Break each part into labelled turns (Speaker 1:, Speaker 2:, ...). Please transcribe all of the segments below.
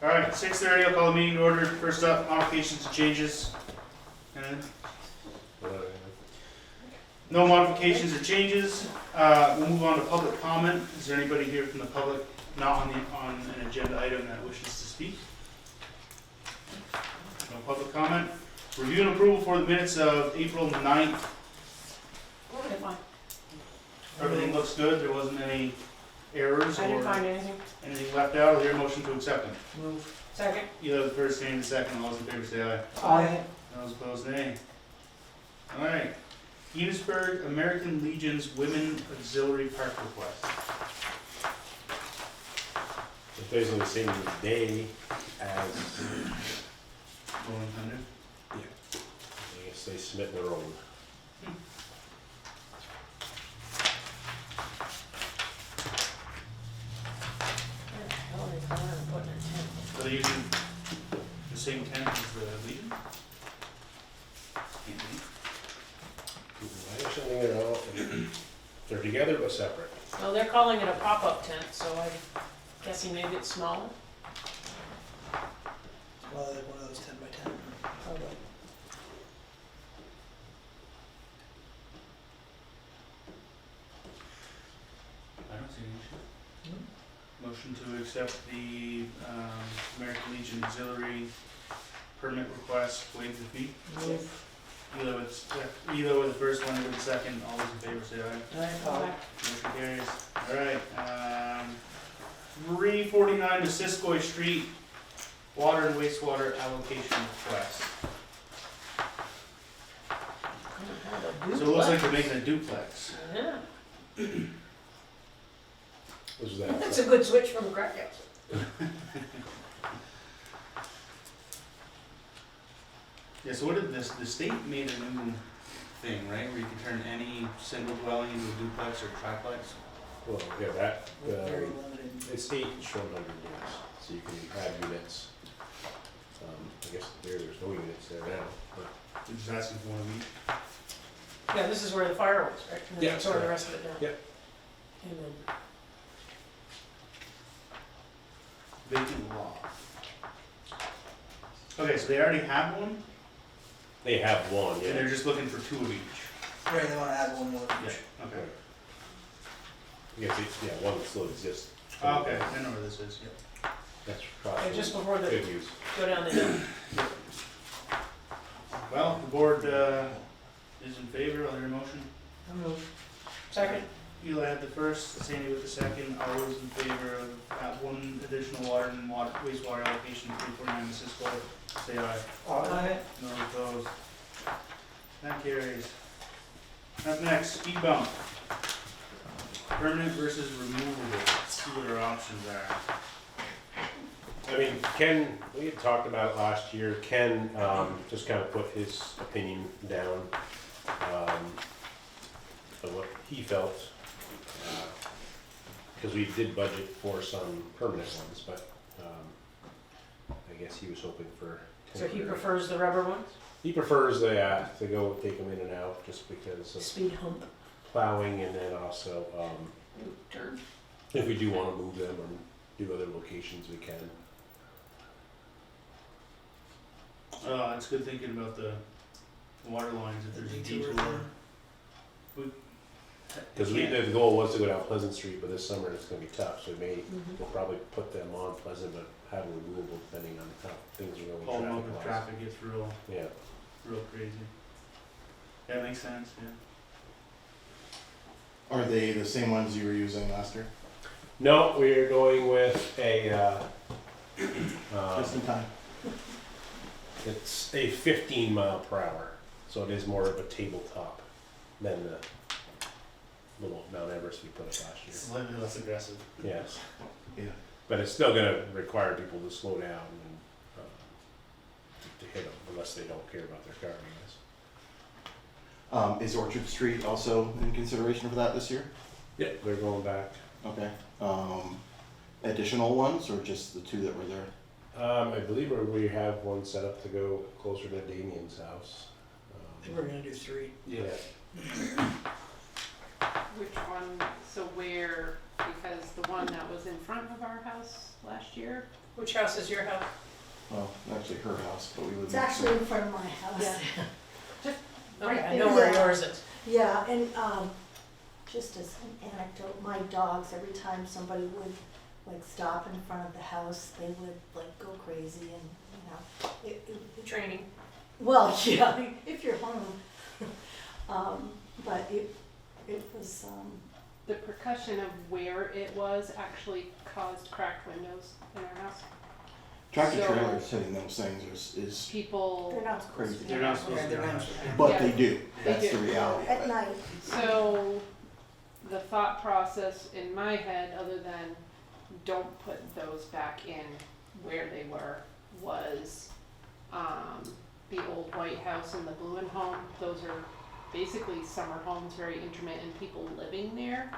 Speaker 1: Alright, 6:30, I'll call the meeting to order. First up, modifications and changes. Anything? No modifications or changes. We'll move on to public comment. Is there anybody here from the public not on an agenda item that wishes to speak? No public comment. Review and approval for the minutes of April 9th.
Speaker 2: Okay, fine.
Speaker 1: Everything looks good. There wasn't any errors
Speaker 2: I didn't
Speaker 1: or
Speaker 2: find anything.
Speaker 1: anything left out. Is there a motion to accept them?
Speaker 2: Move. Second.
Speaker 1: Either the first name and the second. All those in favor say aye.
Speaker 2: Aye.
Speaker 1: Those opposed, nay. Alright. Enosburg American Legion's Women Auxiliary Park request.
Speaker 3: It's basically the same day as,
Speaker 1: Rolling Thunder.
Speaker 3: I guess they submit their own.
Speaker 1: Are they using the same tent as the Legion? Can't be.
Speaker 3: I actually think they're all, they're together but separate.
Speaker 2: Well, they're calling it a pop-up tent, so I'm guessing maybe it's smaller.
Speaker 4: Well, like one of those 10 by 10.
Speaker 2: Probably.
Speaker 1: I don't see any issue. Motion to accept the American Legion Auxiliary permit request, waive the fee.
Speaker 2: Move.
Speaker 1: Either with the first one or with the second. All those in favor say aye.
Speaker 2: Aye.
Speaker 1: Motion carries. Alright, 349 to Siskoy Street, water and wastewater allocation request. So it looks like they're making a duplex.
Speaker 2: Yeah,
Speaker 3: What was that?
Speaker 2: that's a good switch from the crack house.
Speaker 1: Yeah, so what did this, the state made a new thing, right, where you can turn any single dwelling into a duplex or triplex?
Speaker 3: Well, yeah, that,
Speaker 4: Very limited.
Speaker 3: it's 8 shown under units, so you can add units. I guess there's no units there now, but.
Speaker 1: They're just asking for one of each.
Speaker 2: Yeah, this is where the fire was, right? And then
Speaker 3: Yeah,
Speaker 2: they tore the
Speaker 3: correct.
Speaker 2: rest of it down.
Speaker 3: Yep.
Speaker 2: And then,
Speaker 1: Vacant lot. Okay, so they already have one,
Speaker 3: They have one,
Speaker 1: and
Speaker 3: yeah.
Speaker 1: they're just looking for two of each.
Speaker 4: Right, they want to add one more of
Speaker 1: Yeah,
Speaker 4: each.
Speaker 1: okay.
Speaker 3: I guess, yeah, one still exists.
Speaker 1: Okay, I know where this is, yep.
Speaker 3: That's
Speaker 2: and
Speaker 3: possible.
Speaker 2: just before the,
Speaker 3: Good use.
Speaker 2: go down the hill.
Speaker 1: Well, the board is in favor. I'll hear a motion.
Speaker 2: Move. Second.
Speaker 1: Eli had the first, Sandy with the second. All those in favor of one additional water and wastewater allocation, 349 to Cisco, say aye.
Speaker 2: Aye.
Speaker 1: No opposed. That carries. Up next, speed bump. Permanent versus removable. Let's see what our options are.
Speaker 3: I mean, Ken, we had talked about it last year. Ken just kind of put his opinion down of what he felt. Because we did budget for some permanent ones, but I guess he was hoping for.
Speaker 2: So he prefers the rubber ones?
Speaker 3: He prefers the to go take them in and out just because of
Speaker 2: Speed hump.
Speaker 3: plowing, and then also
Speaker 2: Turn.
Speaker 3: if we do want to move them or do other locations, we can.
Speaker 1: It's good thinking about the water lines if there's a
Speaker 4: Detour
Speaker 1: detour.
Speaker 3: Because the goal was to go down Pleasant Street, but this summer it's going to be tough, so we'll probably put them on Pleasant, but have them removable depending on how things are going.
Speaker 1: Pull them up if
Speaker 3: traffic-wise.
Speaker 1: traffic gets real crazy. That makes sense, yeah.
Speaker 5: Are they the same ones you were using last year?
Speaker 3: No, we're going with a.
Speaker 5: Just in time.
Speaker 3: It's a 15 mile per hour, so it is more of a tabletop than the little Mount Everest we put up last year.
Speaker 1: Slightly less aggressive.
Speaker 3: Yes.
Speaker 5: Yeah.
Speaker 3: But it's still going to require people to slow down and to hit them, unless they don't care about their car, I guess.
Speaker 5: Is Orchard Street also in consideration for that this year?
Speaker 3: Yeah, they're going back.
Speaker 5: Okay. Additional ones or just the two that were there?
Speaker 3: I believe we have one set up to go closer to Damien's house.
Speaker 4: I think we're going to do 3.
Speaker 1: Yeah.
Speaker 6: Which one, so where, because the one that was in front of our house last year
Speaker 2: Which house is your house?
Speaker 5: Well, actually her house, but we live.
Speaker 6: It's
Speaker 5: next
Speaker 6: actually
Speaker 5: door.
Speaker 6: in front of my house.
Speaker 2: Yeah.
Speaker 6: Right
Speaker 2: Okay, I
Speaker 6: there.
Speaker 2: know where
Speaker 6: Yeah.
Speaker 2: yours is.
Speaker 6: Yeah, and just as an anecdote, my dogs, every time somebody would like stop in front of the house, they would like go crazy and, you know,
Speaker 2: Training.
Speaker 6: well, yeah, if you're home. But it was,
Speaker 7: The percussion of where it was actually caused cracked windows in our house.
Speaker 5: Tractor
Speaker 7: So-
Speaker 5: trailers hitting those things is
Speaker 7: People,
Speaker 6: they're not supposed
Speaker 5: crazy.
Speaker 6: to.
Speaker 1: They're not supposed
Speaker 4: Yeah,
Speaker 1: to.
Speaker 4: they're
Speaker 1: be on
Speaker 4: not
Speaker 1: that.
Speaker 4: supposed to.
Speaker 5: But
Speaker 7: Yeah.
Speaker 5: they do.
Speaker 7: They
Speaker 5: That's
Speaker 7: do.
Speaker 5: the reality of
Speaker 6: At
Speaker 5: it.
Speaker 6: night.
Speaker 7: so the thought process in my head, other than don't put those back in where they were, was the old White House and the Bluen home. Those are basically summer homes, very intermittent people living there,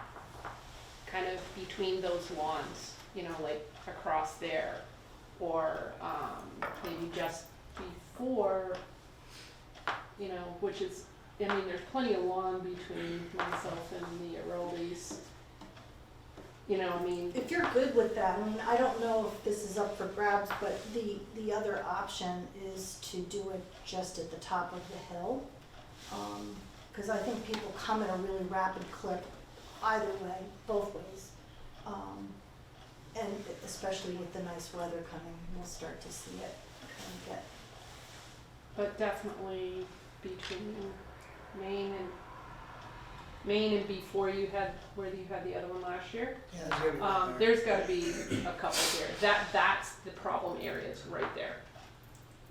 Speaker 7: kind of between those lawns, you know, like across there, or maybe just before, you know, which is, I mean, there's plenty of lawn between myself and the Arolis. You know, I mean,
Speaker 6: If you're good with that, I mean, I don't know if this is up for grabs, but the other option is to do it just at the top of the hill. Cause I think people come at a really rapid clip either way, both ways. And especially with the nice weather coming, we'll start to see it kind of get,
Speaker 7: but definitely between Maine and before you had, where you had the other one last year.
Speaker 4: Yeah, there's gotta be one there.
Speaker 7: There's gotta be a couple there. That's the problem areas right there.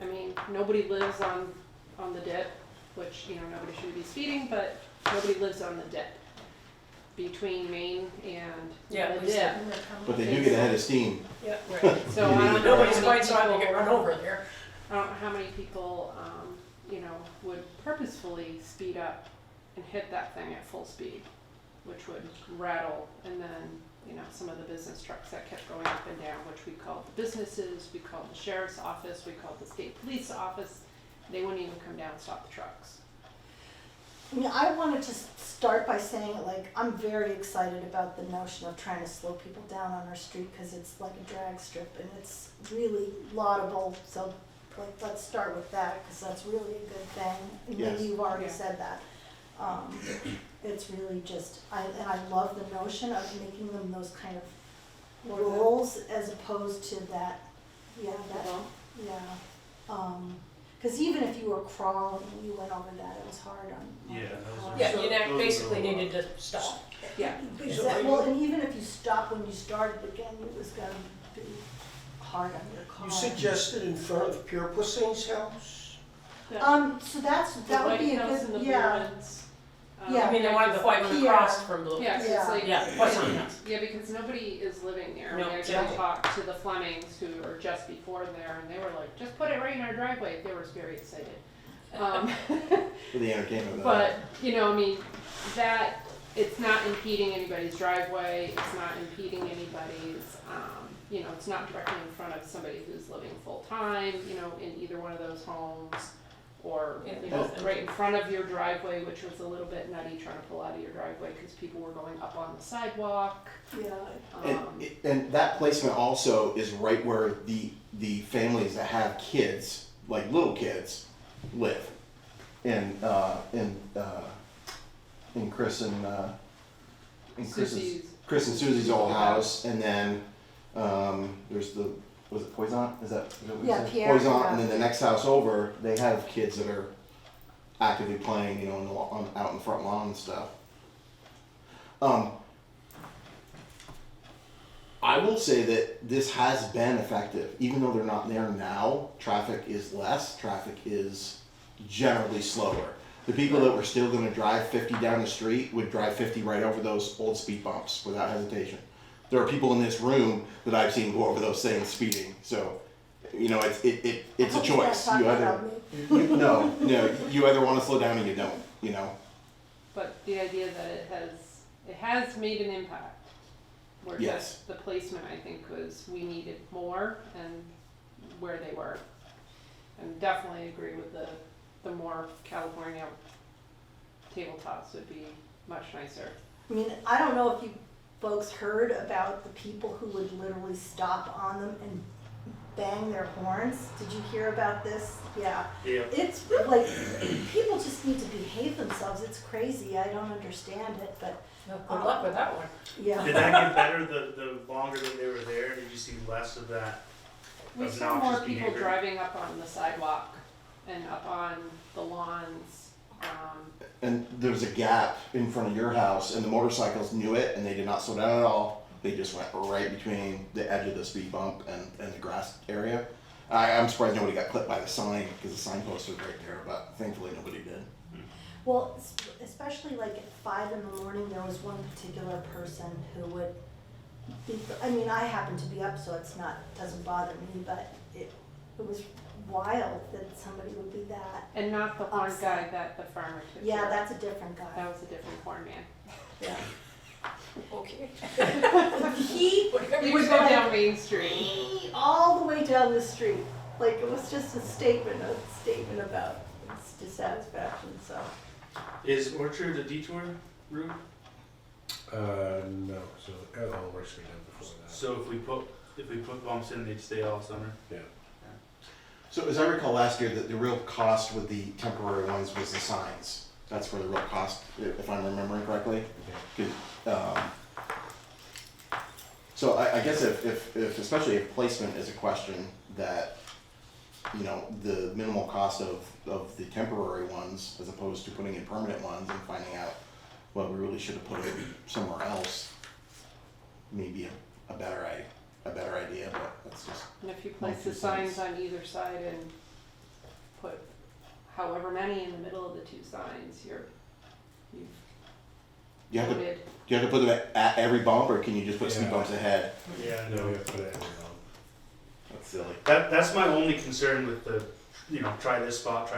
Speaker 7: I mean, nobody lives on the dip, which, you know, nobody should be speeding, but nobody lives on the dip. Between Maine and
Speaker 2: Yeah,
Speaker 7: the
Speaker 2: we
Speaker 7: dip.
Speaker 2: said-
Speaker 5: But they do get ahead of steam.
Speaker 2: Yeah,
Speaker 7: Right, so I don't know
Speaker 2: Nobody's
Speaker 7: how
Speaker 2: quite
Speaker 7: many
Speaker 2: so happy to get
Speaker 7: people,
Speaker 2: run over there.
Speaker 7: I don't know how many people, you know, would purposefully speed up and hit that thing at full speed, which would rattle, and then, you know, some of the business trucks that kept going up and down, which we called the businesses, we called the sheriff's office, we called the state police office, they wouldn't even come down and stop the trucks.
Speaker 6: I mean, I wanted to start by saying, like, I'm very excited about the notion of trying to slow people down on our street, cause it's like a drag strip and it's really laudable, so like, let's start with that, cause that's really a good thing. And
Speaker 5: Yes.
Speaker 6: maybe you've already
Speaker 7: Yeah.
Speaker 6: said that. It's really just, and I love the notion of making them those kind of rules as opposed to that, yeah, that,
Speaker 7: Well,
Speaker 6: yeah. Cause even if you were crawling and you went over that, it was hard on.
Speaker 1: Yeah, those are-
Speaker 2: Yeah,
Speaker 1: So
Speaker 2: you
Speaker 1: those are
Speaker 2: basically
Speaker 1: the law.
Speaker 2: needed to stop.
Speaker 7: yeah,
Speaker 6: Exactly, well, and even if you stopped when you started again, it was gonna be hard on your car.
Speaker 8: You suggested in front of Pure Pussing's house?
Speaker 6: So that would be a
Speaker 7: The White House and
Speaker 6: good,
Speaker 7: the
Speaker 6: yeah,
Speaker 7: Bruins.
Speaker 6: Yeah.
Speaker 2: I mean, they wanted the white one
Speaker 6: Yeah.
Speaker 2: across from Blue.
Speaker 7: Yeah, 'cause
Speaker 6: Yeah.
Speaker 7: it's like,
Speaker 2: Yeah, Poison House.
Speaker 7: yeah, because nobody is living there.
Speaker 2: No,
Speaker 7: I mean, I
Speaker 2: exactly.
Speaker 7: did talk to the Flemings who are just before there, and they were like, just put it right in our driveway. They were very excited.
Speaker 5: For the entertainment of that.
Speaker 7: But, you know, I mean, that, it's not impeding anybody's driveway, it's not impeding anybody's, you know, it's not directly in front of somebody who's living full-time, you know, in either one of those homes, or,
Speaker 2: Yeah,
Speaker 7: you know,
Speaker 2: both.
Speaker 7: right in front of your driveway, which was a little bit nutty trying to pull out of your driveway, because people were going up on the sidewalk.
Speaker 6: yeah.
Speaker 5: And that placement also is right where the families that have kids, like little kids, live. In Chris and
Speaker 7: Susie's.
Speaker 5: Chris and Susie's old house, and then there's was it Poison? Is that what we
Speaker 6: Yeah,
Speaker 5: said?
Speaker 6: Pierre,
Speaker 5: Poison,
Speaker 6: yeah.
Speaker 5: and then the next house over, they have kids that are actively playing, you know, out in the front lawn and stuff. I will say that this has been effective, even though they're not there now. Traffic is less. Traffic is generally slower. The people that were still going to drive 50 down the street would drive 50 right over those old speed bumps without hesitation. There are people in this room that I've seen go over those things speeding. So, you know, it's a
Speaker 6: I hope you're not
Speaker 5: choice.
Speaker 6: talking
Speaker 5: You either
Speaker 6: about me.
Speaker 5: no, you either want to slow down or you don't. You know.
Speaker 7: But the idea that it has made an impact. Where
Speaker 5: Yes.
Speaker 7: just the placement, I think, was we needed more and where they were. And definitely agree with the more California tabletops would be much nicer.
Speaker 6: I mean, I don't know if you folks heard about the people who would literally stop on them and bang their horns. Did you hear about this? Yeah.
Speaker 1: Yeah.
Speaker 6: It's like, people just need to behave themselves. It's crazy. I don't understand it, but
Speaker 2: Well, good luck with that one.
Speaker 6: yeah.
Speaker 1: Did that get better the longer that they were there? Did you see less of that?
Speaker 7: We
Speaker 1: Of
Speaker 7: saw more
Speaker 1: noxious
Speaker 7: people
Speaker 1: behavior.
Speaker 7: driving up on the sidewalk and up on the lawns.
Speaker 5: And there was a gap in front of your house, and the motorcycles knew it, and they did not slow down at all. They just went right between the edge of the speed bump and the grass area. I'm surprised nobody got clipped by the sign, because the signpost was right there, but thankfully nobody did.
Speaker 6: Well, especially like at 5 in the morning, there was one particular person who would be, I mean, I happen to be up, so doesn't bother me, but it was wild that somebody would be that.
Speaker 7: And not the horn guy
Speaker 6: Upset.
Speaker 7: that the farmer took
Speaker 6: Yeah,
Speaker 7: care of.
Speaker 6: that's a different
Speaker 7: That
Speaker 6: guy.
Speaker 7: was a different horn man.
Speaker 6: Yeah.
Speaker 2: Okay.
Speaker 6: He
Speaker 7: We
Speaker 6: would
Speaker 7: would go
Speaker 6: like,
Speaker 7: down Main Street.
Speaker 6: all the way down the street. Like, it was just a statement about its dissatisfaction, so.
Speaker 1: Is Orchard a detour route?
Speaker 3: No, so all works we done before that.
Speaker 1: So if we put bumps in, they'd stay all summer?
Speaker 3: Yeah.
Speaker 5: So as I recall last year, that the real cost with the temporary ones was the signs. That's where the real cost, if I'm remembering correctly. 'Cause, so I guess if especially if placement is a question, that, you know, the minimal cost of the temporary ones as opposed to putting in permanent ones and finding out, well, we really should have put it somewhere else, maybe a better idea, but that's just.
Speaker 7: And if you place the signs on either side and put however many in the middle of the two signs, you've
Speaker 5: You have to,
Speaker 7: voted.
Speaker 5: do you have to put them at every bump, or can you just put speed
Speaker 3: Yeah.
Speaker 5: bumps ahead?
Speaker 1: Yeah,
Speaker 3: No, we have to put it in.
Speaker 5: That's silly.
Speaker 1: That's my only concern with the, try this spot,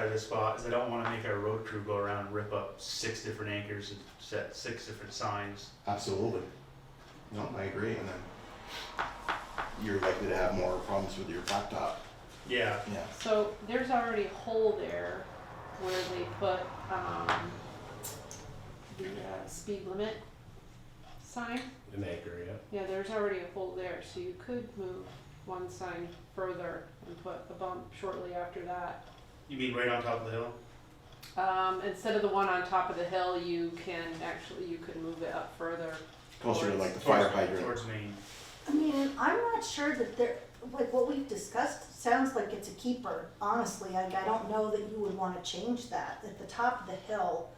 Speaker 1: is I don't wanna make our road crew go around and rip up 6 different anchors and set 6 different signs.
Speaker 5: Absolutely. No, I agree, and then you're likely to have more problems with your laptop.
Speaker 1: Yeah.
Speaker 5: Yeah.
Speaker 7: So there's already a hole there where they put, the speed limit sign.
Speaker 3: An acre, yeah.
Speaker 7: Yeah, there's already a hole there, so you could move one sign further and put a bump shortly after that.
Speaker 1: You mean right on top of the hill?
Speaker 7: Instead of the one on top of the hill, you could move it up further.
Speaker 5: Closer to like the fire hydrant.
Speaker 1: Towards Maine.
Speaker 6: I mean, I'm not sure that like what we've discussed sounds like it's a keeper, honestly. Like, I don't know that you would wanna change that. At the top of the hill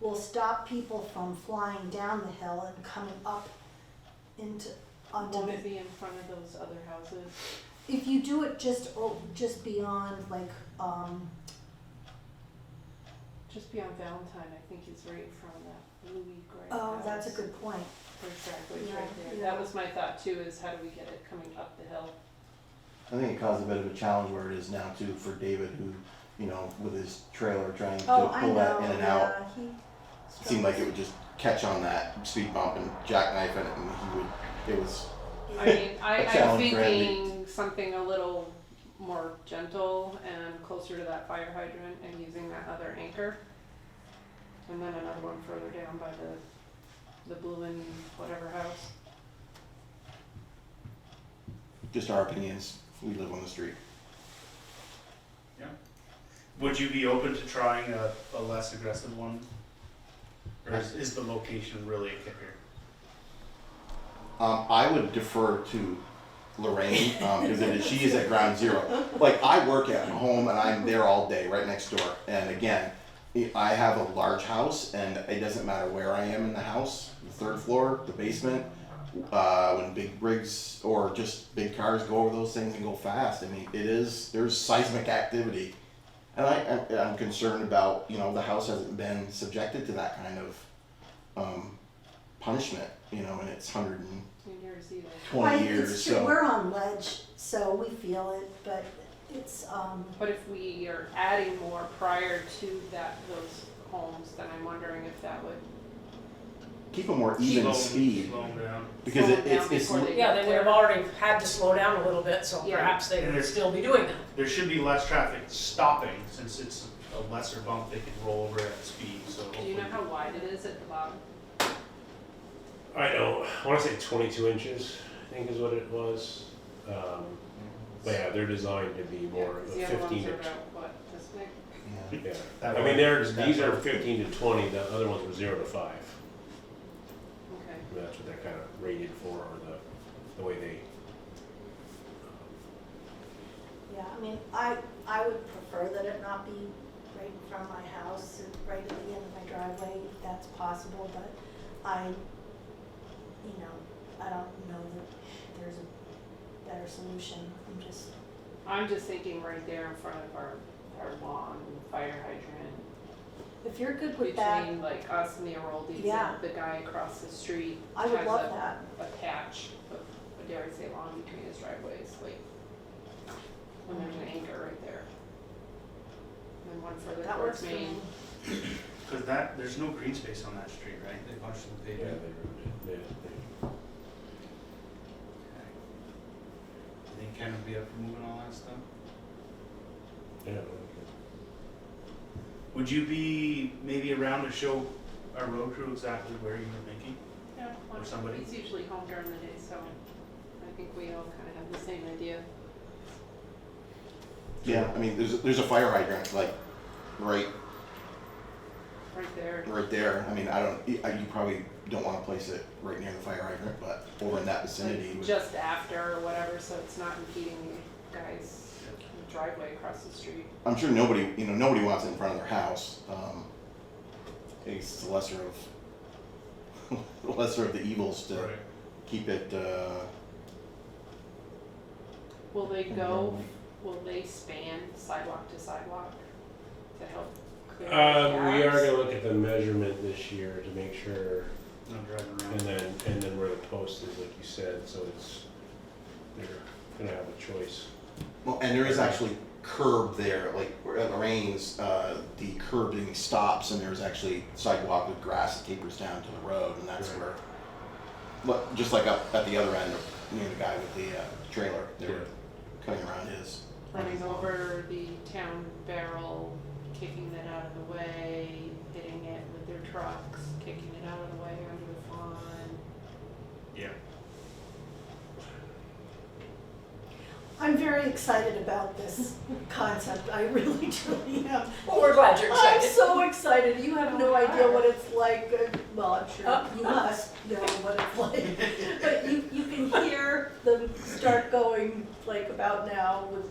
Speaker 6: will stop people from flying down the hill and coming up onto
Speaker 7: Won't
Speaker 6: the.
Speaker 7: it be in front of those other houses?
Speaker 6: If you do it just beyond like,
Speaker 7: Just beyond Valentine, I think is right in front of that Louis Gray
Speaker 6: oh,
Speaker 7: house.
Speaker 6: that's a good point.
Speaker 7: Exactly, it's
Speaker 6: Yeah,
Speaker 7: right there.
Speaker 6: yeah.
Speaker 7: That was my thought too, is how do we get it coming up the hill?
Speaker 5: I think it caused a bit of a challenge where it is now too for David, who, with his trailer trying to
Speaker 6: Oh, I
Speaker 5: pull that
Speaker 6: know,
Speaker 5: in and out.
Speaker 6: yeah, he
Speaker 5: It seemed like it would just catch on that speed bump and jackknife it, and it was,
Speaker 7: I mean, I'm
Speaker 5: challenge for Andy.
Speaker 7: thinking something a little more gentle and closer to that fire hydrant and using that other anchor. And then another one further down by the blue and whatever house.
Speaker 5: just our opinions. We live on the street.
Speaker 1: Would you be open to trying a less aggressive one? Or is the location really a kicker?
Speaker 5: I would defer to Lorraine, because she is at ground zero. Like, I work at home and I'm there all day, right next door. And again, I have a large house, and it doesn't matter where I am in the house, the 3rd floor, the basement, when big rigs or just big cars go over those things and go fast. I mean, there's seismic activity. And I'm concerned about, the house hasn't been subjected to that kind of punishment, and it's 120
Speaker 7: In yours either.
Speaker 5: years,
Speaker 6: It's true,
Speaker 5: so.
Speaker 6: we're on ledge, so we feel it, but it's,
Speaker 7: But if we are adding more prior to those homes, then I'm wondering if that would
Speaker 5: Keep a more even speed,
Speaker 1: Slow 'em down.
Speaker 5: because
Speaker 7: slow them down
Speaker 5: it's,
Speaker 7: before they
Speaker 2: Yeah,
Speaker 7: get
Speaker 2: they would
Speaker 7: there.
Speaker 2: have already had to slow down a little bit, so
Speaker 7: Yeah.
Speaker 2: perhaps they
Speaker 1: And
Speaker 2: would
Speaker 1: there's-
Speaker 2: still be doing that.
Speaker 1: There should be less traffic stopping, since it's a lesser bump, they could roll over at speed, so.
Speaker 7: Do you know how wide it is at the bottom?
Speaker 3: I want to say 22 inches, I think is what it was. But yeah, they're designed to be more of
Speaker 7: The
Speaker 3: a
Speaker 7: other ones
Speaker 3: 15
Speaker 7: are
Speaker 3: to
Speaker 7: about, what, this big?
Speaker 5: Yeah.
Speaker 3: yeah.
Speaker 1: That
Speaker 3: I mean,
Speaker 1: one-
Speaker 3: these
Speaker 1: that
Speaker 3: are
Speaker 1: one.
Speaker 3: 15 to 20. The other ones were 0 to 5.
Speaker 7: Okay.
Speaker 3: I mean, that's what they're kind of rated for, or the way they.
Speaker 6: Yeah, I mean, I would prefer that it not be right in front of my house, and right at the end of my driveway, if that's possible, but I don't know that there's a better solution.
Speaker 7: I'm just thinking right there in front of our lawn, fire hydrant,
Speaker 6: If you're good with that,
Speaker 7: between like us and the Aroldi's
Speaker 6: Yeah.
Speaker 7: and the guy across the street
Speaker 6: I would
Speaker 7: has
Speaker 6: love that.
Speaker 7: a patch of, dare I say, lawn between his driveways, like, and there's an anchor right there. And then one further
Speaker 6: That works
Speaker 7: towards
Speaker 6: for me.
Speaker 7: Maine.
Speaker 1: Cause there's no green space on that street, right? They punched the
Speaker 3: Yeah,
Speaker 1: pavement.
Speaker 3: they ruined it.
Speaker 1: I think Ken would be up for moving all that stuff.
Speaker 3: Yeah.
Speaker 1: Would you be maybe around to show our road crew exactly where you were thinking?
Speaker 7: Yeah,
Speaker 1: Or somebody?
Speaker 7: he's usually home during the day, so I think we all kind of have the same idea.
Speaker 5: Yeah, I mean, there's a fire hydrant, like, right
Speaker 7: Right there.
Speaker 5: there. I mean, you probably don't wanna place it right near the fire hydrant, but over in that vicinity.
Speaker 7: Like
Speaker 5: would-
Speaker 7: just after or whatever, so it's not impeding the guy's driveway across the street.
Speaker 5: I'm sure nobody wants it in front of their house. It's the lesser of the evils to keep it,
Speaker 7: Will they span sidewalk to sidewalk to help clear the
Speaker 3: We are
Speaker 7: gaps?
Speaker 3: gonna look at the measurement this year to make sure,
Speaker 1: No driving
Speaker 3: and
Speaker 1: around.
Speaker 3: then where the post is, like you said, so they're gonna have a choice.
Speaker 5: well, and there is actually curb there, like where at Lorraine's, the curbing stops and there's actually sidewalk with grass that tapers down to the road, and that's
Speaker 3: Right.
Speaker 5: where, but just like up at the other end, near the guy with the trailer, they were cutting around his.
Speaker 7: Running over the town barrel, kicking it out of the way, hitting it with their trucks, kicking it out of the way under the lawn.
Speaker 1: Yeah.
Speaker 6: I'm very excited about this concept. I really truly am.
Speaker 2: Well, we're glad you're
Speaker 6: I'm
Speaker 2: excited.
Speaker 6: so excited. You have no idea what it's like. Well, I'm sure you must know what it's like. But you can hear them start going like about now with,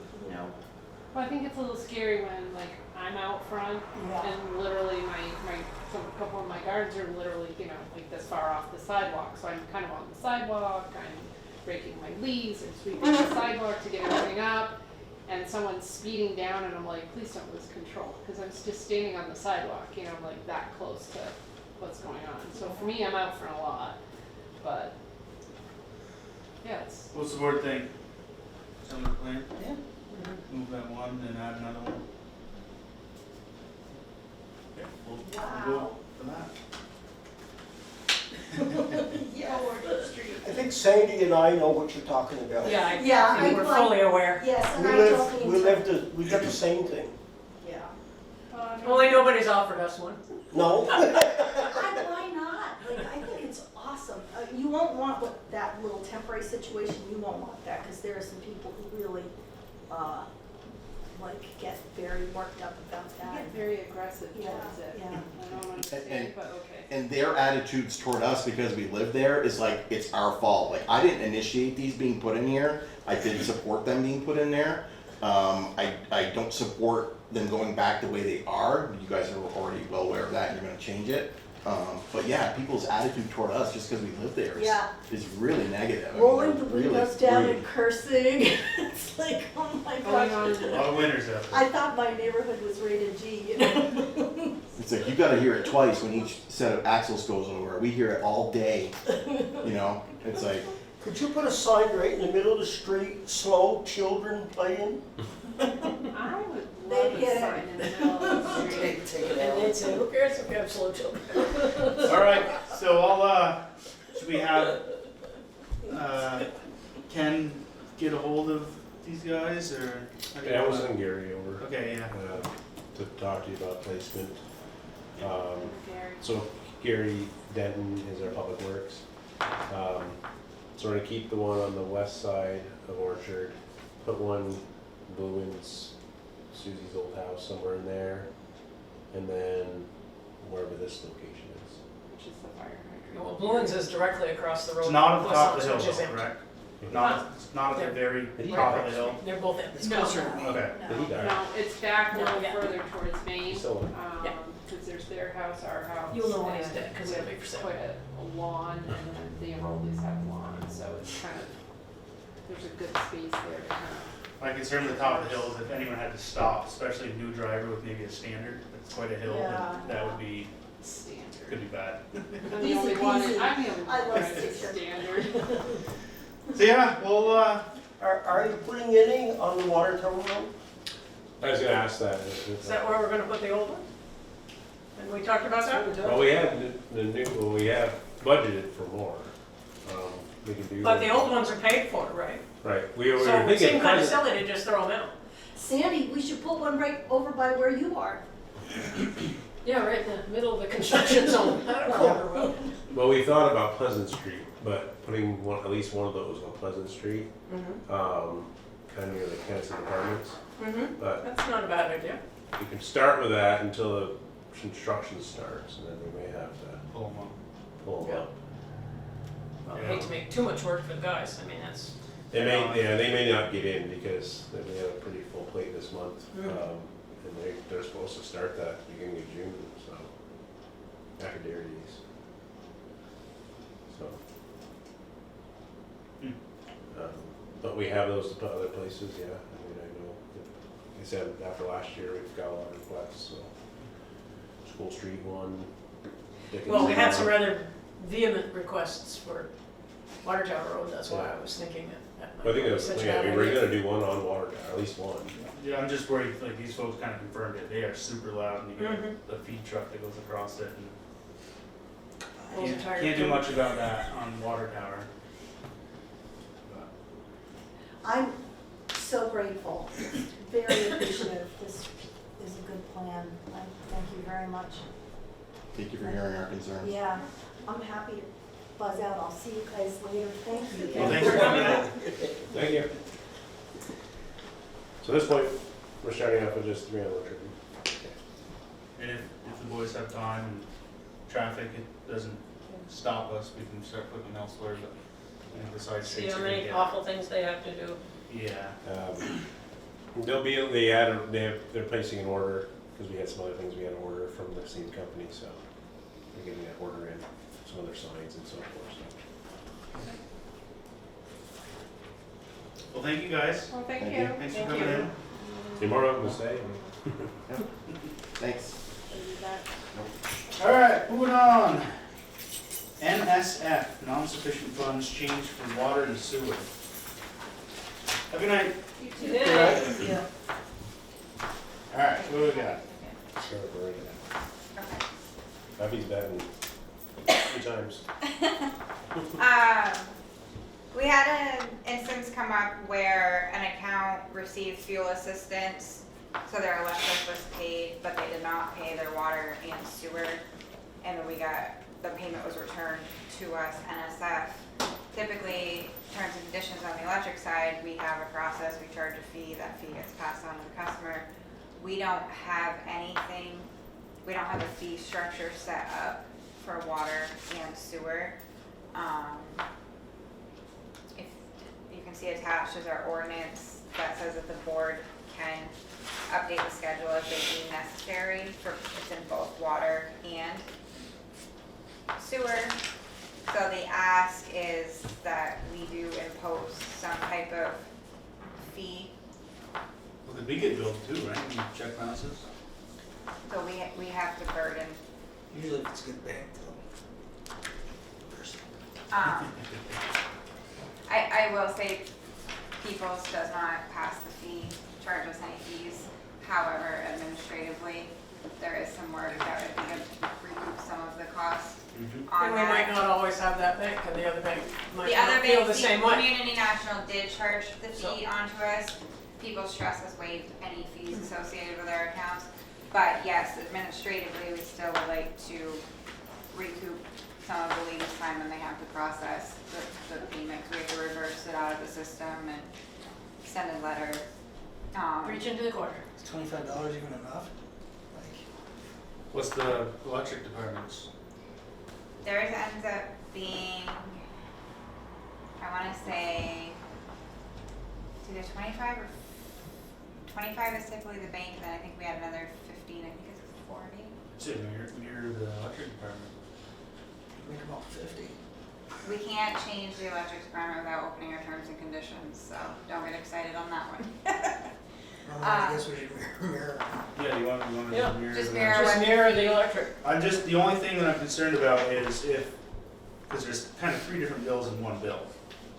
Speaker 7: Well, I think it's a little scary when, like, I'm out front
Speaker 6: yeah.
Speaker 7: and literally a couple of my gardens are literally, like this far off the sidewalk. So I'm kind of on the sidewalk, I'm raking my leaves and sweeping the sidewalk to get everything up. And someone's speeding down and I'm like, please don't lose control. Because I'm just standing on the sidewalk, I'm like that close to what's going on. So for me, I'm out front a lot. But, yeah, it's,
Speaker 1: What's the board think? Similar plan?
Speaker 4: Yeah.
Speaker 1: Move that one and add another one? Okay, we'll go
Speaker 6: Wow.
Speaker 1: for that.
Speaker 6: Yes.
Speaker 8: I think Sandy and I know what you're talking about.
Speaker 2: Yeah,
Speaker 6: Yeah,
Speaker 2: I think
Speaker 6: I
Speaker 2: we're
Speaker 6: like-
Speaker 2: fully aware.
Speaker 6: Yes, and
Speaker 8: We
Speaker 6: I don't
Speaker 8: live,
Speaker 6: mean
Speaker 8: we got the same thing.
Speaker 6: Yeah.
Speaker 2: Only nobody's offered us one.
Speaker 8: No?
Speaker 6: Why not? Like, I think it's awesome. You won't want that little temporary situation, you won't want that, because there are some people who really, get very worked up about
Speaker 7: I
Speaker 6: that.
Speaker 7: get very aggressive
Speaker 6: Yeah,
Speaker 7: towards it.
Speaker 6: yeah.
Speaker 7: I don't understand,
Speaker 5: And-
Speaker 7: but okay.
Speaker 5: And their attitudes toward us because we live there is like, it's our fault. Like, I didn't initiate these being put in here. I didn't support them being put in there. I don't support them going back the way they are. You guys are already well aware of that and you're gonna change it. But yeah, people's attitude toward us just because we live there
Speaker 6: Yeah.
Speaker 5: is really negative. I mean,
Speaker 6: Rolling the
Speaker 5: they're really
Speaker 6: windows down
Speaker 5: rude.
Speaker 6: and cursing, it's like, oh my
Speaker 7: Going
Speaker 6: gosh.
Speaker 7: on,
Speaker 1: A lot of winners out there.
Speaker 6: I thought my neighborhood was rated G,
Speaker 5: It's like, you gotta hear it twice when each set of axles goes over. We hear it all day, It's like,
Speaker 8: Could you put a sign right in the middle of the street, slow children playing?
Speaker 7: I would
Speaker 6: They
Speaker 7: love
Speaker 6: get
Speaker 7: a
Speaker 6: it.
Speaker 7: sign in the middle of the street.
Speaker 4: Take it
Speaker 2: And
Speaker 4: out.
Speaker 2: they'd say, who cares if we have slow children?
Speaker 1: Alright, so should we have, Ken get a hold of these guys, or? how do you
Speaker 3: Yeah, I was
Speaker 1: wanna-
Speaker 3: sending Gary over
Speaker 1: Okay, yeah.
Speaker 3: to talk to you about placement.
Speaker 7: Gary.
Speaker 3: So Gary Denton is our public works. So we're gonna keep the one on the west side of Orchard, put one Boone's, Susie's old house somewhere in there, and then wherever this location is.
Speaker 7: Which is the fire
Speaker 2: Well,
Speaker 7: hydrant.
Speaker 2: Bluen's is directly across the road.
Speaker 1: It's not at the
Speaker 2: from
Speaker 1: top of the hill,
Speaker 2: Which is
Speaker 1: though,
Speaker 2: empty.
Speaker 1: correct? It's not at the very
Speaker 3: Did he
Speaker 1: top
Speaker 3: die?
Speaker 1: of the hill.
Speaker 2: They're both empty.
Speaker 4: It's closer to me.
Speaker 1: Okay.
Speaker 3: Did he die?
Speaker 7: No, it's back a
Speaker 2: No,
Speaker 7: little
Speaker 2: yeah.
Speaker 7: further towards Maine,
Speaker 3: So,
Speaker 2: Yeah.
Speaker 7: cause there's their house, our house.
Speaker 2: You'll know when he's
Speaker 7: and
Speaker 2: dead, 'cause it'll be for sale.
Speaker 7: Quite a lawn, and then the enrollees have lawn, so it's kind of, there's a good space there to kind of.
Speaker 1: My concern with the top of the hill is if anyone had to stop, especially a new driver with maybe a standard, it's quite a hill,
Speaker 6: Yeah.
Speaker 1: and that would be,
Speaker 7: Standard.
Speaker 1: could be bad.
Speaker 7: I'm the
Speaker 6: Easy
Speaker 7: only one,
Speaker 6: peasy.
Speaker 7: I'm the only
Speaker 6: I
Speaker 7: one
Speaker 6: love
Speaker 7: that's
Speaker 6: standard.
Speaker 7: standard.
Speaker 1: So yeah, well,
Speaker 8: Are you putting any on the water tower road?
Speaker 3: I was gonna ask that.
Speaker 2: Is that where we're gonna put the old one? And we talked about that?
Speaker 3: Well, we have the new, well, we have budgeted for more. We can do.
Speaker 2: But the old ones are paid for, right?
Speaker 3: Right, we were
Speaker 2: So it would
Speaker 3: thinking.
Speaker 2: seem kinda silly to just throw them out.
Speaker 6: Sandy, we should put one right over by where you are.
Speaker 2: Yeah, right in the middle of the construction zone, not a corner road.
Speaker 3: Well, we thought about Pleasant Street, but putting one, at least one of those on Pleasant Street, kind of near the Kennison Apartments. But
Speaker 2: That's not a bad idea.
Speaker 3: we can start with that until the construction starts, and then we may have to
Speaker 1: pull them up.
Speaker 3: pull them up.
Speaker 2: Well, I hate to make too much work for the guys, I mean, that's,
Speaker 3: They may not get in because they have a pretty full plate this month. And they're supposed to start that beginning of June, so, after Dairy Days. So. But we have those to put other places, yeah, I mean, I know, like I said, after last year, we've got a lot of requests, so. School Street one.
Speaker 2: well, we had some
Speaker 3: Dickinson
Speaker 2: rather vehement requests for Water Tower Road, that's why I was thinking that
Speaker 3: one. I think
Speaker 2: might be
Speaker 3: that's,
Speaker 2: such a
Speaker 3: yeah,
Speaker 2: bad
Speaker 3: we were
Speaker 2: idea.
Speaker 3: gonna do one on Water Tower, at least one.
Speaker 1: Yeah, I'm just worried, like, these folks kind of confirmed it, they are super loud, and you got
Speaker 2: Mhm.
Speaker 1: the feed truck that goes across it, and
Speaker 2: Those are tired
Speaker 1: can't do
Speaker 2: too.
Speaker 1: much about that on Water Tower. But
Speaker 6: I'm so grateful, very appreciative. This is a good plan. Thank you very much.
Speaker 5: Thank you for hearing our concerns.
Speaker 6: Yeah, I'm happy to buzz out. I'll see you guys later. Thank you.
Speaker 1: Well, thanks for coming in.
Speaker 3: Thank you. So at this point, we're starting off with just 3 on the trip.
Speaker 1: And if the boys have time and traffic, it doesn't stop us, we can start looking elsewhere, but, you know, besides
Speaker 2: See
Speaker 1: streets
Speaker 2: how
Speaker 1: are gonna
Speaker 2: many
Speaker 1: get.
Speaker 2: awful things they have to do.
Speaker 1: Yeah,
Speaker 3: They're placing an order, because we had some other things we had to order from the same company, so we're getting that order in, some other signs and so forth, so.
Speaker 1: well, thank you guys,
Speaker 7: Well, thank
Speaker 5: Thank
Speaker 7: you.
Speaker 5: you.
Speaker 1: thanks for
Speaker 2: Thank
Speaker 1: coming
Speaker 2: you.
Speaker 1: in.
Speaker 3: Any more of them to say?
Speaker 5: Thanks.
Speaker 1: Alright, moving on. NSF, non-sufficient funds changed from water to sewer. Have a good night.
Speaker 6: Yeah.
Speaker 1: Alright, what do we got?
Speaker 3: Start right now. Abby's batting 3 times.
Speaker 9: We had an instance come up where an account received fuel assistance, so their electric was paid, but they did not pay their water and sewer. And then the payment was returned to us, NSF. Typically, terms and conditions on the electric side, we have a process, we charge a fee, that fee gets passed on to the customer. We don't have anything, we don't have a fee structure set up for water and sewer. If you can see attached is our ordinance that says that the board can update the schedule if they deem necessary for, it's in both water and sewer. So the ask is that we do impose some type of fee.
Speaker 1: Well, did we get billed too, right? When you check balances?
Speaker 9: So we have to burden,
Speaker 4: Usually if it's a good bank though. Personally.
Speaker 9: I will say Peoples does not pass the fee, charge us any fees. However, administratively, there is some work that would be to recoup some of the costs on
Speaker 2: And we
Speaker 9: that.
Speaker 2: might not always have that bank, and the other bank might
Speaker 9: The
Speaker 2: not
Speaker 9: other
Speaker 2: feel
Speaker 9: bank,
Speaker 2: the same
Speaker 9: the
Speaker 2: way.
Speaker 9: Community National did charge the
Speaker 2: So-
Speaker 9: fee onto us. People's Trust has waived any fees associated with our accounts. But yes, administratively, we still would like to recoup some of the lead time when they have to process the payment. 'Cause we have to reverse it out of the system and extended letter.
Speaker 2: Reach into the corner.
Speaker 4: Is $25 even enough? Like,
Speaker 1: What's the electric department's?
Speaker 9: Theirs ends up being, I wanna say, it's either 25 or 25 is typically the bank, and then I think we had another 15, I think it's 40.
Speaker 1: It's near the electric department.
Speaker 4: make about 50.
Speaker 9: We can't change the electric department without opening our terms and conditions, so don't get excited on that one.
Speaker 4: I guess we should mirror.
Speaker 1: Yeah, you want to
Speaker 2: Yeah,
Speaker 1: mirror
Speaker 9: just
Speaker 1: the-
Speaker 9: mirror
Speaker 2: Just
Speaker 9: what-
Speaker 2: mirror the electric.
Speaker 1: I'm just, the only thing that I'm concerned about is because there's kind of 3 different bills in one bill.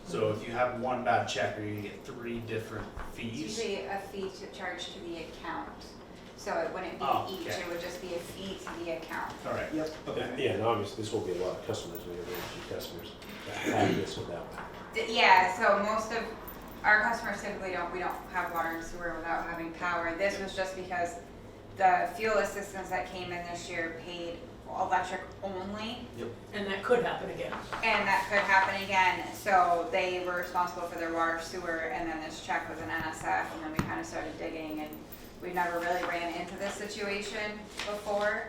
Speaker 1: So if you have one bad check, you're gonna get 3 different
Speaker 9: It's
Speaker 1: fees.
Speaker 9: usually a fee to charge to the account, so it wouldn't be
Speaker 1: Oh,
Speaker 9: each,
Speaker 1: okay.
Speaker 9: it would just be a fee to the account.
Speaker 1: All right, yep, okay.
Speaker 3: Yeah, and obviously, this will be a lot of customers, we have a few customers that have this without.
Speaker 9: Yeah, so most of our customers typically we don't have water and sewer without having power. This was just because the fuel assistance that came in this year paid electric only,
Speaker 2: And that could happen again.
Speaker 9: and that could happen again. So they were responsible for their water, sewer, and then this check was an NSF, and then we kind of started digging, and we never really ran into this situation before.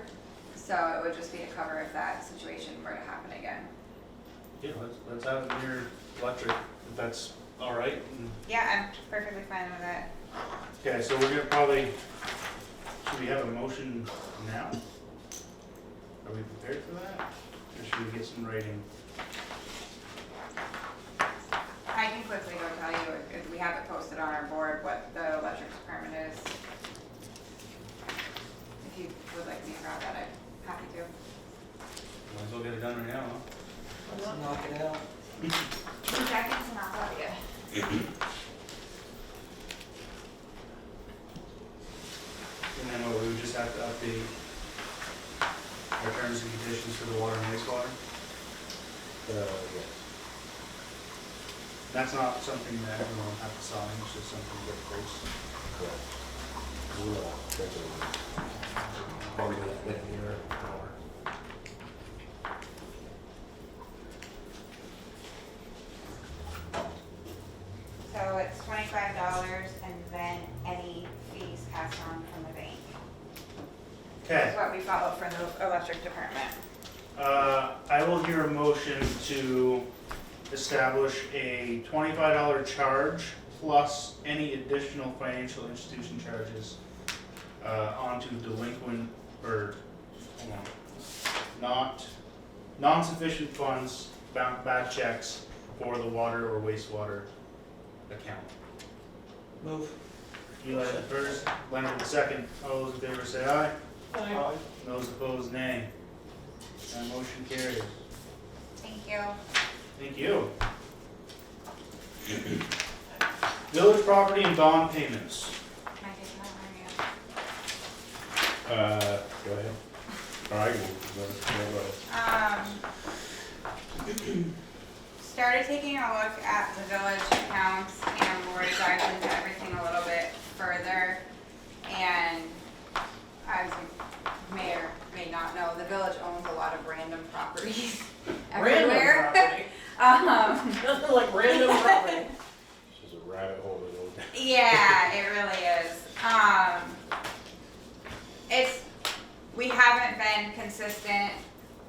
Speaker 9: So it would just be to cover if that situation were to happen again.
Speaker 1: Yeah, let's have it near electric, if that's all right. And-
Speaker 9: Yeah, I'm perfectly fine with it.
Speaker 1: Okay, so we're gonna probably, should we have a motion now? Are we prepared for that? Or should we get some writing?
Speaker 9: I can quickly go tell you, if we have it posted on our board, what the electric department is. If you would like me to grab that, I'm happy to.
Speaker 1: Might as well get it done right now, huh?
Speaker 4: Let's knock it out.
Speaker 9: 2 seconds and I'll tell you.
Speaker 1: And then what, we would just have to update our terms and conditions for the water and wastewater?
Speaker 3: Yes.
Speaker 1: That's not something that everyone will have to sign, it's just something that goes.
Speaker 3: Correct. That's a, probably that near hour.
Speaker 9: So it's $25 and then any fees passed on from the bank.
Speaker 1: Okay,
Speaker 9: That's what we follow for the electric department.
Speaker 1: I will hear a motion to establish a $25 charge plus any additional financial institution charges onto delinquent or, hold on, non-sufficient funds, bad checks for the water or wastewater account.
Speaker 4: Move.
Speaker 1: Eli the first, Leonard the second. All those in favor say aye.
Speaker 2: Aye.
Speaker 1: Those opposed, nay. That motion carries.
Speaker 9: Thank you.
Speaker 1: Thank you. Village property and bond payments.
Speaker 9: Can I take that one,
Speaker 3: Go ahead. All right, go ahead.
Speaker 9: Started taking a look at the village accounts and we're diving into everything a little bit further. And as you may or may not know, the village owns a lot of random properties everywhere.
Speaker 2: Random property. Nothing like random property.
Speaker 3: This is a rabbit hole to go down.
Speaker 9: Yeah, it really is. We haven't been consistent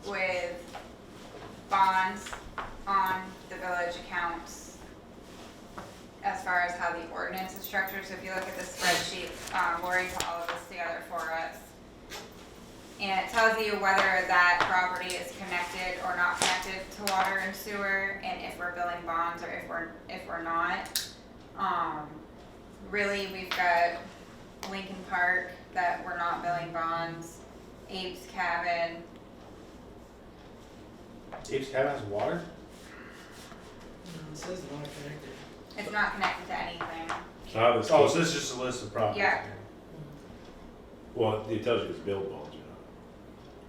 Speaker 9: with bonds on the village accounts as far as how the ordinance is structured. So if you look at the spreadsheet, Lori put all of this together for us. And it tells you whether that property is connected or not connected to water and sewer, and if we're billing bonds or if we're not. Really, we've got Lincoln Park that we're not billing bonds, Abe's Cabin.
Speaker 1: Abe's Cabin has water?
Speaker 4: It says they're not connected.
Speaker 9: It's not connected to anything.
Speaker 3: Oh, this
Speaker 1: Oh, so this is just a list of properties.
Speaker 9: Yeah.
Speaker 3: well, it tells you if it's build bonds or not,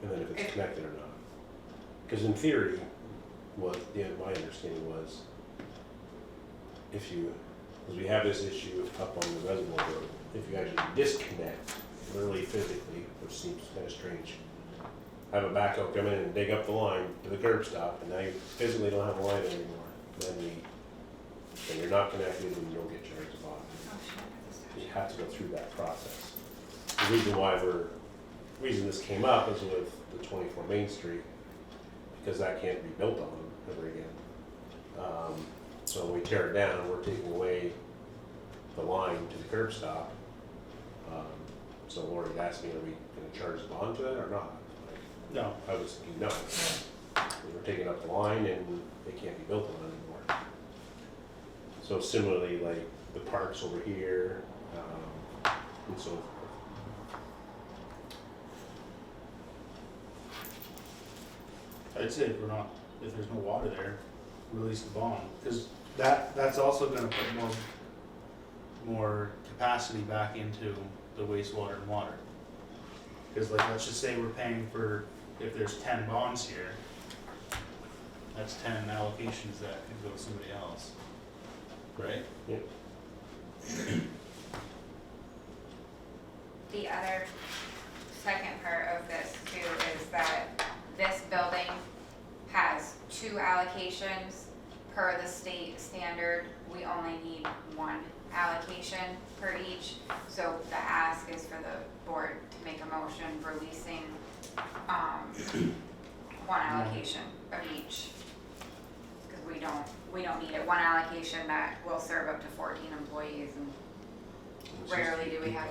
Speaker 3: and then if it's
Speaker 9: If-
Speaker 3: connected or not. Because in theory, my understanding was, if you, because we have this issue up on the Reservoir Road, if you actually disconnect, literally physically, which seems kind of strange, have a backhoe come in and dig up the line to the curb stop, and now you physically don't have a line anymore, then you're not connected and you don't get charged a bond. have to go through that process. The reason this came up is with the 24 Main Street, because that can't be built on ever again. So when we tear it down, we're taking away the line to the curb stop. So Lori had asked me, are we gonna charge the bond to that or not?
Speaker 1: No.
Speaker 3: I was thinking no. We're taking up the line and it can't be built on anymore. So similarly, like the parks over here, and so forth.
Speaker 1: I'd say if there's no water there, release the bond, because that's also gonna put more capacity back into the wastewater and water. Because like, let's just say we're paying for, if there's 10 bonds here, that's 10 allocations that could go to somebody else, right?
Speaker 3: Yeah.
Speaker 9: The other second part of this too is that this building has 2 allocations per the state standard. We only need 1 allocation per each. So the ask is for the board to make a motion releasing 1 allocation of each. Because we don't need it. 1 allocation that will serve up to 14 employees, and rarely do we have.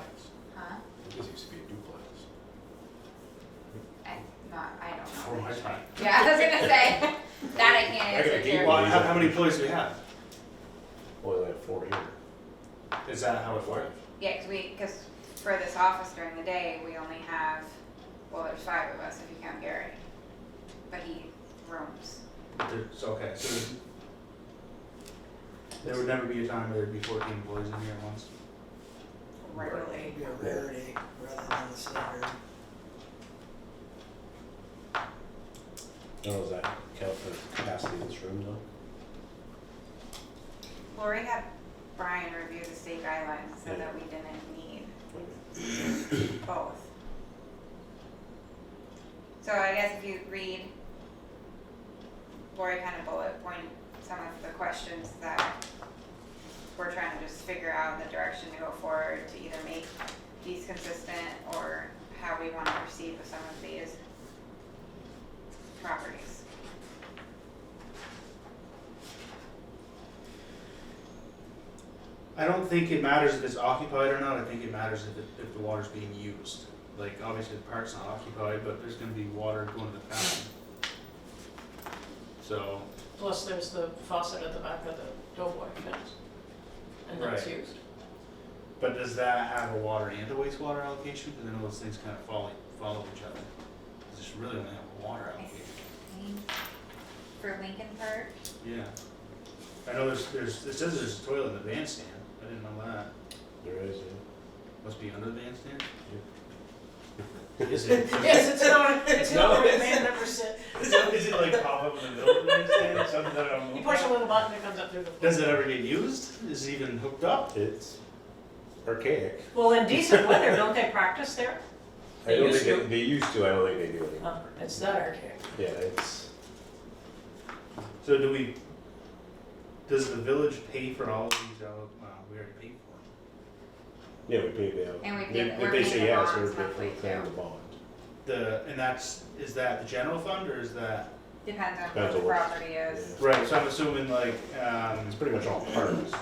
Speaker 9: Huh?
Speaker 3: This used to be a duplex.
Speaker 9: I don't know.
Speaker 1: For my time.
Speaker 9: Yeah, I was gonna say, that I can't answer
Speaker 3: got
Speaker 9: here.
Speaker 1: Well, how many employees do we have?
Speaker 3: Well, they have 4 here.
Speaker 1: Is that how it works?
Speaker 9: Yeah, because for this office during the day, we only have, well, there's 5 of us if you count Gary. But he rooms.
Speaker 1: Okay, so there would never be a time where there'd be 14 employees in here at once?
Speaker 9: Rarely.
Speaker 4: It'd be a rarity rather than the standard.
Speaker 3: Does that count for the capacity of this room though?
Speaker 9: Lori had Brian review the state guidelines and said that we didn't need both. So I guess if you read, Lori kind of bullet point some of the questions that we're trying to just figure out the direction to go forward to either make these consistent or how we want to proceed with some of these properties.
Speaker 1: I don't think it matters if it's occupied or not, I think it matters if the water's being used. Like, obviously the park's not occupied, but there's gonna be water going to the fountain. So,
Speaker 2: Plus there's the faucet at the back of the doughboy fence. And that's
Speaker 1: Right.
Speaker 2: used.
Speaker 1: but does that have a water and a wastewater allocation? Because I know those things kind of follow each other. Because it's really only have a water
Speaker 9: I
Speaker 1: allocation.
Speaker 9: think for Lincoln Park,
Speaker 1: Yeah. I know it says there's a toilet in the bandstand, I didn't know that.
Speaker 3: There is,
Speaker 1: Must be under the bandstand?
Speaker 3: yeah.
Speaker 1: Is it?
Speaker 2: Yes, it's not where the man never sit.
Speaker 1: Is it like pop up in the middle of the bandstand or something that I don't know?
Speaker 2: You push a little button, it comes up through the.
Speaker 1: Does it ever get used? Is it even hooked up?
Speaker 3: It's archaic.
Speaker 2: Well, in decent weather, don't they practice there?
Speaker 3: I don't
Speaker 2: used
Speaker 3: think
Speaker 2: to.
Speaker 3: they used to, I don't think they do anymore.
Speaker 2: It's that archaic.
Speaker 3: Yeah, it's,
Speaker 1: So does the village pay for all of these? Well, we already paid for
Speaker 3: yeah, we pay bail.
Speaker 9: And we
Speaker 3: If
Speaker 9: pay-
Speaker 3: if
Speaker 9: we're
Speaker 3: they
Speaker 9: paying
Speaker 3: say
Speaker 9: the
Speaker 3: yes,
Speaker 9: bonds
Speaker 3: we're
Speaker 9: monthly,
Speaker 3: paying
Speaker 9: too.
Speaker 3: the bond.
Speaker 1: them. Is that the general fund or is that?
Speaker 9: depends on what
Speaker 3: Depends
Speaker 9: the
Speaker 3: on what-
Speaker 9: property is.
Speaker 3: Yeah.
Speaker 1: Right, so I'm assuming like,
Speaker 3: It's pretty much all parks.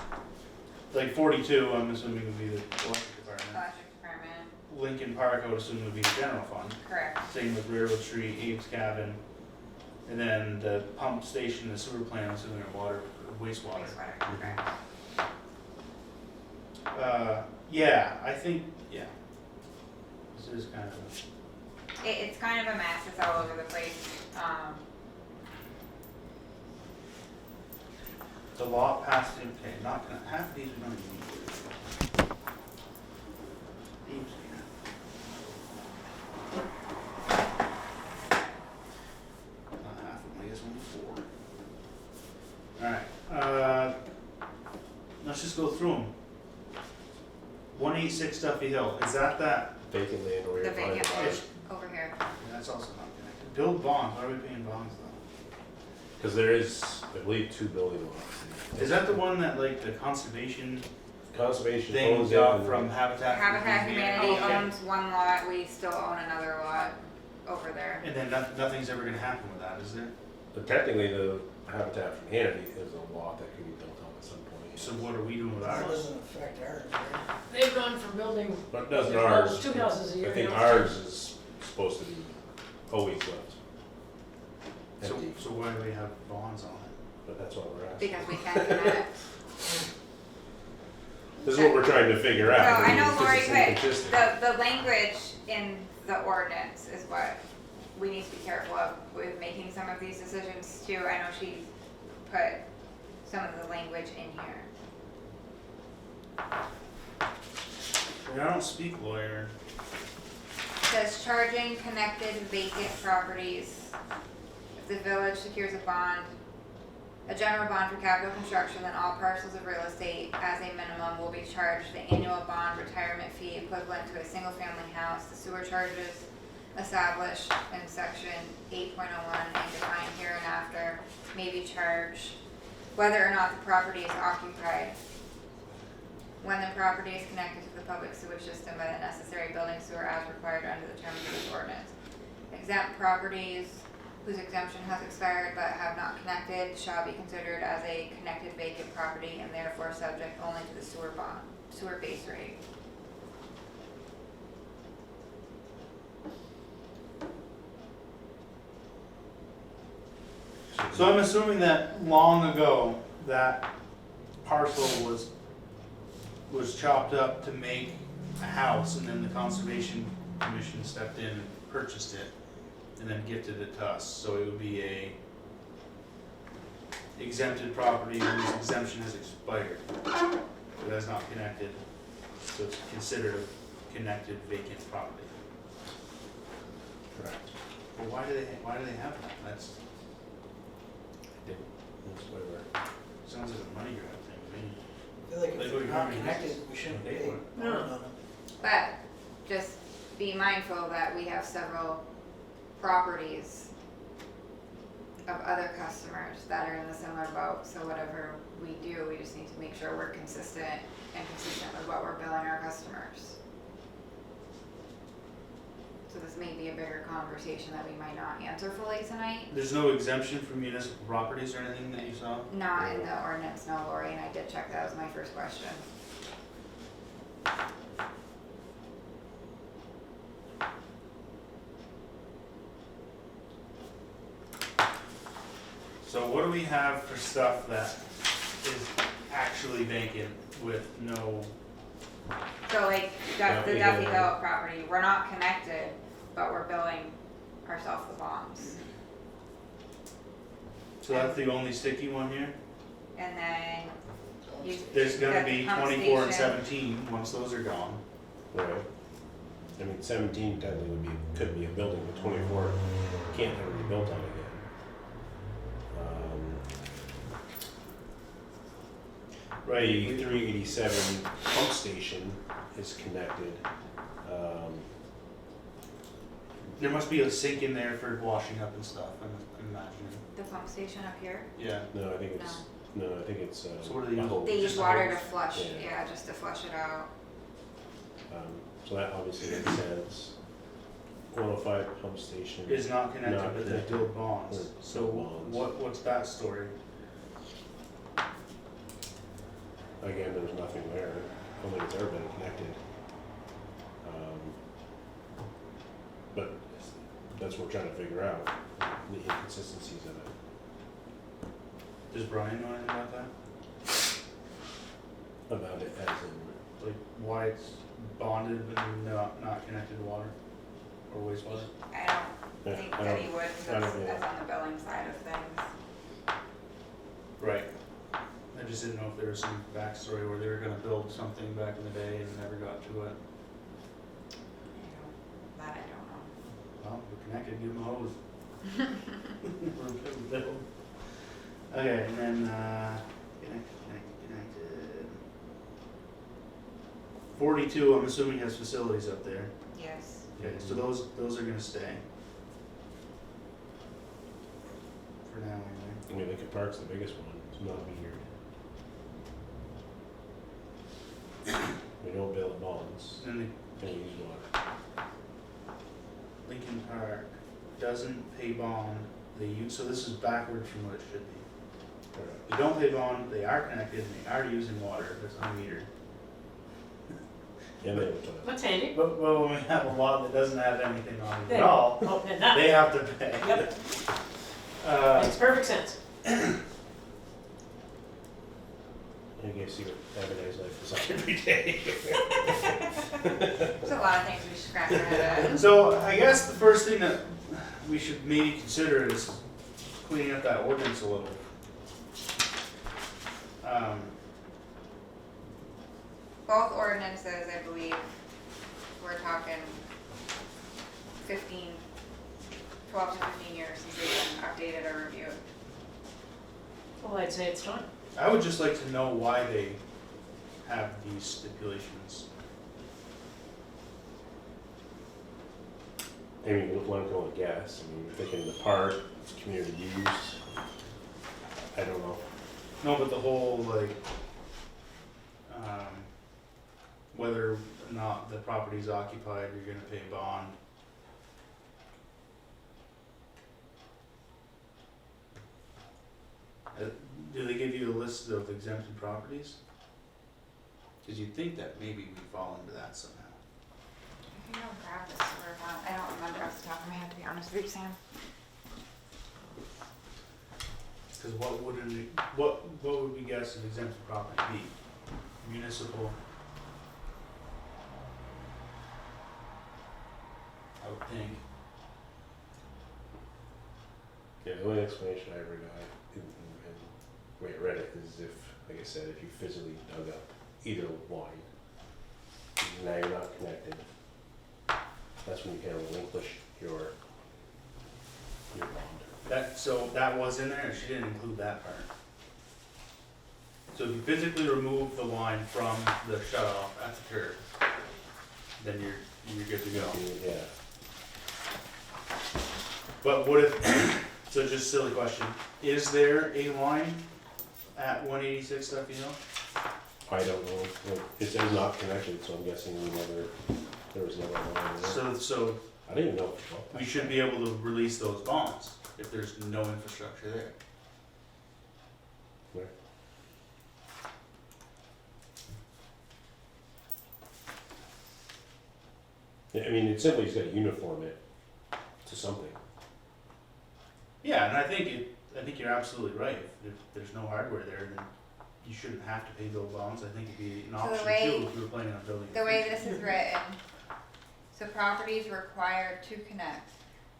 Speaker 1: like 42, I'm assuming would be the electric department.
Speaker 9: Electric department,
Speaker 1: Lincoln Park, I would assume would be the general fund.
Speaker 9: correct.
Speaker 1: Same with Railroad Street, Abe's Cabin. And then the pump station, the sewer plant, I'm assuming are wastewater.
Speaker 9: Wastewater, correct.
Speaker 1: Yeah, I think, yeah. This is kind of,
Speaker 9: It's kind of a mess, it's all over the place.
Speaker 1: the law passed in, okay, not gonna, half of these are gonna be. Abe's Cabin. Not half of them, I guess only 4. Alright, let's just go through them. 186 Duffy Hill, is that?
Speaker 3: Vacant land or
Speaker 9: The
Speaker 3: you're finding
Speaker 9: vacant
Speaker 3: bond.
Speaker 9: land over here.
Speaker 1: That's also not connected. Build bonds, why are we paying bonds though?
Speaker 3: Cause there is, I believe, 2 building lots.
Speaker 1: Is that the one that like the conservation
Speaker 3: conservation
Speaker 1: thing
Speaker 3: owns it.
Speaker 1: got
Speaker 3: and-
Speaker 1: from Habitat for
Speaker 9: Habitat
Speaker 1: Humanity.
Speaker 9: Humanity
Speaker 2: Okay.
Speaker 9: owns one lot, we still own another lot over there.
Speaker 1: And then nothing's ever gonna happen with that, is there?
Speaker 3: But technically, the Habitat for Humanity is a lot that could be built on at some point.
Speaker 1: So what are we doing with
Speaker 4: That
Speaker 1: ours?
Speaker 4: doesn't affect ours, right?
Speaker 2: They've gone from building
Speaker 3: But doesn't
Speaker 2: well,
Speaker 3: ours?
Speaker 2: 2 houses a year.
Speaker 3: I think
Speaker 2: now.
Speaker 3: ours is supposed to be always left
Speaker 1: So,
Speaker 3: empty,
Speaker 1: so why do we have bonds on it?
Speaker 3: but that's what we're asking.
Speaker 9: Because we can connect.
Speaker 3: This is what we're trying to figure
Speaker 9: So
Speaker 3: out.
Speaker 9: I know
Speaker 3: mean,
Speaker 9: Lori
Speaker 3: this is
Speaker 9: put,
Speaker 3: inconsistent.
Speaker 9: the language in the ordinance is what we need to be careful of with making some of these decisions too. I know she put some of the language in here.
Speaker 1: I don't speak lawyer.
Speaker 9: Says charging connected vacant properties. If the village secures a bond, a general bond for capital construction, then all parcels of real estate as a minimum will be charged the annual bond retirement fee equivalent to a single family house. The sewer charges established in section 8.01 and defined hereinafter may be charged whether or not the property is occupied. When the property is connected to the public sewage system by the necessary building sewer as required under the terms of this ordinance. Exempt properties whose exemption has expired but have not connected shall be considered as a connected vacant property and therefore subject only to the sewer base rate.
Speaker 1: So I'm assuming that long ago, that parcel was chopped up to make a house, and then the Conservation Commission stepped in and purchased it, and then gifted it to us, so it would be a exempted property whose exemption has expired. It has not connected, so it's considered a connected vacant property.
Speaker 3: Correct.
Speaker 1: But why do they have that? That's,
Speaker 3: That's why we're.
Speaker 1: sounds like a money grab thing to me.
Speaker 4: I feel like
Speaker 1: Like
Speaker 4: if
Speaker 1: we
Speaker 4: we're not
Speaker 1: already
Speaker 4: connected,
Speaker 1: used
Speaker 4: we shouldn't
Speaker 1: pay
Speaker 4: pay.
Speaker 1: for it.
Speaker 2: No.
Speaker 9: But just be mindful that we have several properties of other customers that are in the similar boat, so whatever we do, we just need to make sure we're consistent with what we're billing our customers. So this may be a bigger conversation that we might not answer fully tonight.
Speaker 1: There's no exemption for municipal properties or anything that you saw?
Speaker 9: Not in the ordinance, no, Lori, and I did check, that was my first question.
Speaker 1: So what do we have for stuff that is actually vacant with no,
Speaker 9: So like, the
Speaker 3: Duffy
Speaker 9: Duffy
Speaker 3: Hill.
Speaker 9: Hill property, we're not connected, but we're billing ourselves the bonds.
Speaker 1: so that's the only sticky one here?
Speaker 9: And then you.
Speaker 1: There's gonna
Speaker 9: got the
Speaker 1: be
Speaker 9: pump
Speaker 1: 24 and
Speaker 9: station.
Speaker 1: 17, once those are gone.
Speaker 3: Right. I mean, 17 technically could be a building, but 24 can't ever be built on again.
Speaker 1: Right.
Speaker 3: The 387 pump station is connected.
Speaker 1: There must be a sink in there for washing up and stuff, I'm imagining.
Speaker 9: The pump station up here,
Speaker 1: Yeah.
Speaker 3: No, I think it's, no, I think it's,
Speaker 1: So what do they
Speaker 3: a
Speaker 1: use?
Speaker 3: hose.
Speaker 9: they use
Speaker 1: Just a
Speaker 9: water to
Speaker 1: hose.
Speaker 9: flush,
Speaker 3: Yeah.
Speaker 9: yeah, just to flush it out.
Speaker 3: So that obviously makes sense. 105 pump station.
Speaker 1: Is not connected,
Speaker 3: Not
Speaker 1: but they
Speaker 3: connected.
Speaker 1: build bonds.
Speaker 3: Or
Speaker 1: So
Speaker 3: build bonds.
Speaker 1: what's that story?
Speaker 3: Again, there's nothing there. I don't think it's ever been connected. But that's what we're trying to figure out, the inconsistencies of it.
Speaker 1: Does Brian know anything about that?
Speaker 3: About it as in,
Speaker 1: Like why it's bonded but not connected to water or wastewater?
Speaker 9: I
Speaker 3: Yeah,
Speaker 9: don't think
Speaker 3: I
Speaker 9: that
Speaker 3: don't-
Speaker 9: he would,
Speaker 3: I
Speaker 9: because
Speaker 3: don't
Speaker 9: that's on the billing side of things.
Speaker 1: Right. I just didn't know if there was some backstory where they were gonna build something back in the day and never got to it.
Speaker 9: That I don't know.
Speaker 1: Well, we're connected, give them a hose. We're good with them. Okay, and then, connected. 42, I'm assuming has facilities up there.
Speaker 9: Yes.
Speaker 1: Okay, so those are gonna stay. For now, anyway.
Speaker 3: I mean, Lincoln Park's the biggest one, it's not metered. We don't bill bonds,
Speaker 1: And then
Speaker 3: and we use water.
Speaker 1: Lincoln Park doesn't pay bond, they use, so this is backwards from what it should be.
Speaker 3: Alright.
Speaker 1: They don't pay bond, they are connected, and they are using water, that's unmetered.
Speaker 3: And they don't tell us.
Speaker 2: That's handy.
Speaker 1: But when we have a lot that doesn't have anything on it
Speaker 2: Then-
Speaker 1: at all,
Speaker 2: Oh, and that
Speaker 1: they have to pay.
Speaker 2: Yep.
Speaker 1: Uh,
Speaker 2: makes perfect sense.
Speaker 3: You guys see what Abigail's life is like every day.
Speaker 9: There's a lot of things we should scratch our head at.
Speaker 1: So I guess the first thing that we should maybe consider is cleaning up that ordinance a little.
Speaker 9: Both ordinances, I believe, we're talking 12 to 15 years since they've been updated or reviewed.
Speaker 2: Well, I'd say it's time.
Speaker 1: I would just like to know why they have these stipulations.
Speaker 3: I mean, one can only guess. I mean, thinking the park, it's community use. I don't know.
Speaker 1: No, but the whole like, whether or not the property's occupied, you're gonna pay bond. Do they give you a list of exempted properties? Cause you'd think that maybe we fall into that somehow.
Speaker 9: I think I'll grab this sewer bond. I don't remember off the top of my head, to be honest with you, Sam.
Speaker 1: Cause what would we guess an exempted property be? Municipal? I would think.
Speaker 3: Yeah, the only explanation I ever got in the way I read it is if, like I said, if you physically dug up either line, now you're not connected. That's when you can relinquish your bond.
Speaker 1: So that was in there, she didn't include that part. So if you physically remove the line from the shut off at the curb, then you're good to go.
Speaker 3: Yeah.
Speaker 1: But what if, so just silly question, is there a line at 186 Duffy Hill?
Speaker 3: I don't know. Well, it says not connected, so I'm guessing there was never one there.
Speaker 1: So
Speaker 3: I didn't even know.
Speaker 1: we should be able to release those bonds if there's no infrastructure there.
Speaker 3: Where? Yeah, I mean, it simply has got to uniform it to something.
Speaker 1: Yeah, and I think you're absolutely right. If there's no hardware there, then you shouldn't have to pay those bonds. I think it'd be an
Speaker 9: So the
Speaker 1: option
Speaker 9: way-
Speaker 1: too if you were planning on building.
Speaker 9: The way this is written, so properties required to connect.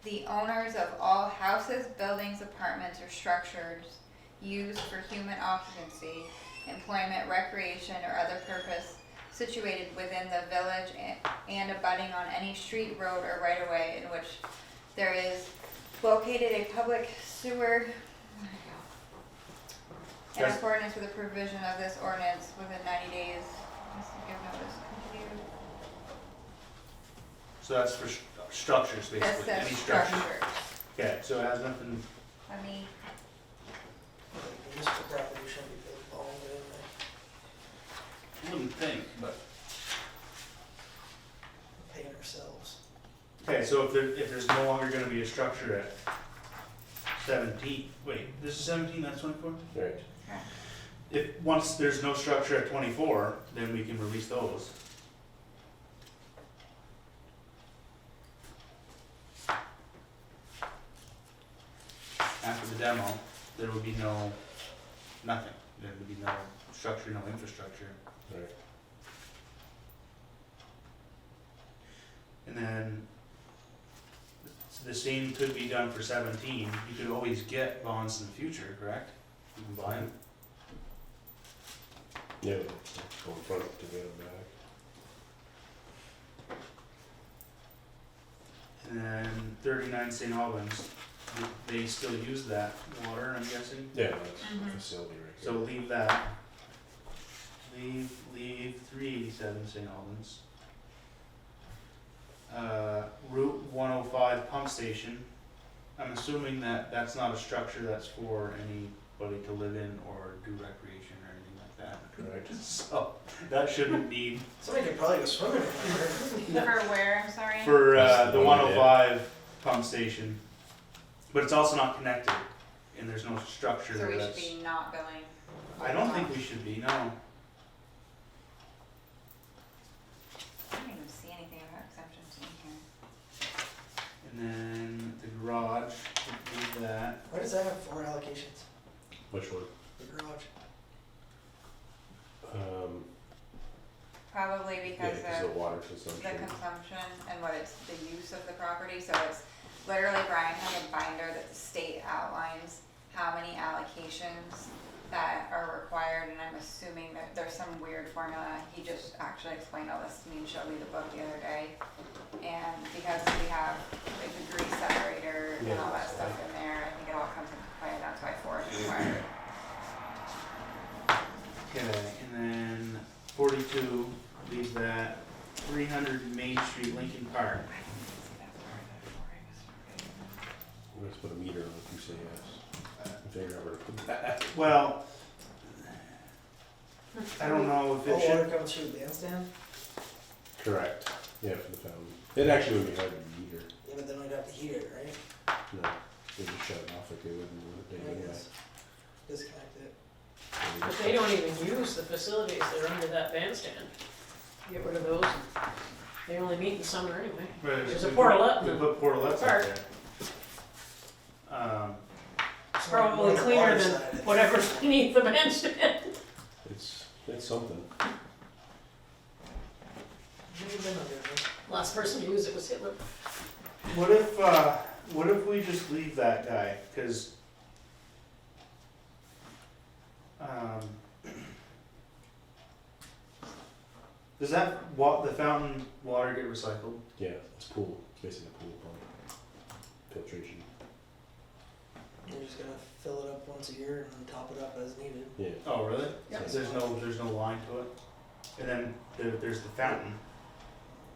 Speaker 9: The owners of all houses, buildings, apartments, or structures used for human occupancy, employment, recreation, or other purpose situated within the village and abutting on any street, road, or right-of-way in which there is located a public sewer, in
Speaker 1: Yes.
Speaker 9: accordance with the provision of this ordinance within 90 days, must give notice, continue.
Speaker 1: So that's for structures,
Speaker 9: This
Speaker 1: basically,
Speaker 9: says
Speaker 1: any structure.
Speaker 9: structures.
Speaker 1: Okay, so it has nothing,
Speaker 9: Let me,
Speaker 4: Municipal property shouldn't be built all over
Speaker 1: I wouldn't think, but.
Speaker 4: paying ourselves.
Speaker 1: Okay, so if there's no longer gonna be a structure at 17, wait, this is 17, that's 24?
Speaker 3: Right.
Speaker 1: If, once there's no structure at 24, then we can release those. After the demo, there would be nothing. There would be no structure, no infrastructure.
Speaker 3: Right.
Speaker 1: And then the same could be done for 17. You could always get bonds in the future, correct? You can buy them.
Speaker 3: Yeah, go in front to get it back.
Speaker 1: And then 39 St. Albans, they still use that water, I'm guessing?
Speaker 3: Yeah, that's
Speaker 9: Mhm.
Speaker 3: a facility right
Speaker 1: So
Speaker 3: here.
Speaker 1: leave that. Leave 387 St. Albans. Route 105 pump station. I'm assuming that that's not a structure that's for anybody to live in or do recreation or anything like that.
Speaker 3: correct?
Speaker 1: So that shouldn't need,
Speaker 4: Somebody could probably go swimming in there.
Speaker 9: For where, I'm sorry?
Speaker 1: for the
Speaker 3: Oh,
Speaker 1: 105 pump station. But it's also not connected, and there's no structure
Speaker 9: So
Speaker 1: there
Speaker 9: we should
Speaker 1: that's.
Speaker 9: be not billing.
Speaker 1: I don't think we should be, no.
Speaker 9: I don't even see anything about exemptions in here.
Speaker 1: And then the garage, we'll do that.
Speaker 4: Why does that have 4 allocations?
Speaker 3: Which one?
Speaker 4: The garage.
Speaker 9: Probably
Speaker 3: Yeah,
Speaker 9: because
Speaker 3: because
Speaker 9: of
Speaker 3: of water
Speaker 9: the
Speaker 3: consumption.
Speaker 9: consumption and what it's, the use of the property, so it's literally Brian has a binder that the state outlines how many allocations that are required, and I'm assuming that there's some weird formula. He just actually explained all this to me and showed me the book the other day. And because we have like the grease separator and all that stuff in there, I think it all comes into play, that's why 4 is required.
Speaker 1: Okay, and then 42, leave that. 300 Main Street, Lincoln Park.
Speaker 3: Let's put a meter on if you say yes. Figure out where to put that.
Speaker 1: Well, I don't know if
Speaker 4: Oh,
Speaker 1: it should.
Speaker 4: water comes through the bandstand?
Speaker 3: Correct. Yeah, for the fountain. It actually would be hard to meter.
Speaker 4: Yeah, but then we'd have to heat it, right?
Speaker 3: No, they just shut it off like they would in the
Speaker 4: I
Speaker 3: day anyway.
Speaker 4: guess. Disconnect it.
Speaker 2: But they don't even use the facilities that are under that bandstand. Get rid of those. They only meet in summer anyway.
Speaker 1: Right,
Speaker 2: There's a
Speaker 1: we
Speaker 2: portalette
Speaker 1: put-
Speaker 2: in
Speaker 1: We put portalettes up
Speaker 2: park.
Speaker 1: there.
Speaker 2: It's probably cleaner than whatever's beneath the bandstand.
Speaker 3: It's something.
Speaker 4: Never been under there.
Speaker 2: Last person to use it was Hitler.
Speaker 1: What if we just leave that guy? Cause, does that the fountain water get recycled?
Speaker 3: Yeah, it's pool. It's basically a pool pump. Filtration.
Speaker 4: You're just gonna fill it up once a year and then top it up as needed.
Speaker 3: Yeah.
Speaker 1: Oh, really?
Speaker 2: Yeah.
Speaker 1: There's no line to it? And then there's the fountain.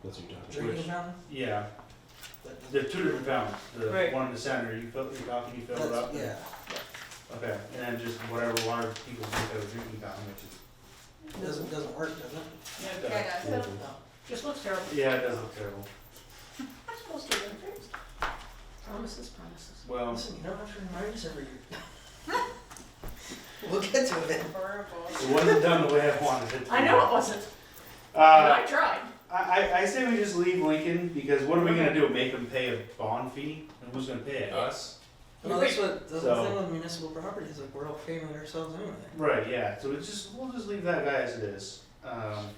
Speaker 3: That's what you're talking about.
Speaker 4: Drinking fountain?
Speaker 1: Yeah,
Speaker 4: That doesn't-
Speaker 1: there are 2 different fountains. The
Speaker 2: Right.
Speaker 1: one in the center, you fill it
Speaker 4: That's-
Speaker 1: up?
Speaker 4: Yeah.
Speaker 1: Okay, and then just whatever water people think of a drinking fountain, which is.
Speaker 4: It doesn't work, does it?
Speaker 1: Yeah, it
Speaker 9: Yeah,
Speaker 1: does.
Speaker 9: it does.
Speaker 3: Mhm.
Speaker 4: No.
Speaker 2: Just looks terrible.
Speaker 1: Yeah, it does look terrible.
Speaker 2: It's supposed to be fixed. Promises, promises.
Speaker 1: Well,
Speaker 4: Listen, you don't have to remind us every year. We'll get to it.
Speaker 9: Horrible.
Speaker 1: it wasn't done the way I wanted it to.
Speaker 2: I know it wasn't, and
Speaker 1: Uh,
Speaker 2: I tried.
Speaker 1: I say we just leave Lincoln, because what are we gonna do, make them pay a bond fee? And who's gonna pay it, us?
Speaker 4: Well, that's the
Speaker 1: So-
Speaker 4: whole thing with municipal properties, like we're all paying it ourselves anyway.
Speaker 1: Right, yeah, so we'll just leave that guy as it is.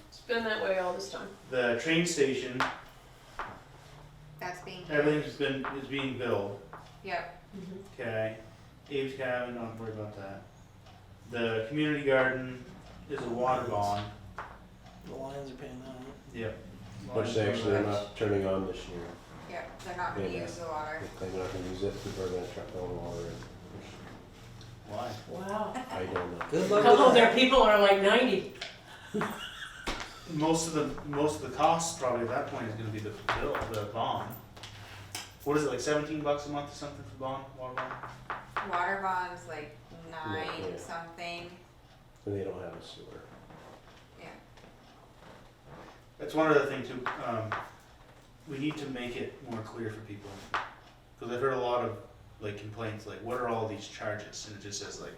Speaker 2: It's been that way all this time.
Speaker 1: The train station,
Speaker 9: That's being.
Speaker 1: everything's is being billed,
Speaker 9: Yep.
Speaker 1: okay? Abe's cabin, don't worry about that. The community garden is a water bond,
Speaker 4: The Lions are paying that.
Speaker 1: yep.
Speaker 3: Which they actually are not turning on this year.
Speaker 9: Yep, they're not gonna
Speaker 3: Yeah.
Speaker 9: use the water.
Speaker 3: They claim they're not gonna use it, people are gonna truck all the water in.
Speaker 1: Why?
Speaker 2: Wow.
Speaker 3: I don't know.
Speaker 4: Good
Speaker 2: A
Speaker 4: luck
Speaker 2: couple of
Speaker 4: with
Speaker 2: their
Speaker 4: that.
Speaker 2: people are like 90.
Speaker 1: Most of the costs probably at that point is gonna be the bill, the bond. What is it, like $17 a month or something for bond, water bond?
Speaker 9: Water bonds like 9
Speaker 3: Yeah.
Speaker 9: something.
Speaker 3: And they don't have a sewer.
Speaker 9: Yeah.
Speaker 1: That's one other thing too, we need to make it more clear for people. Cause I've heard a lot of like complaints, like what are all these charges? And it just says like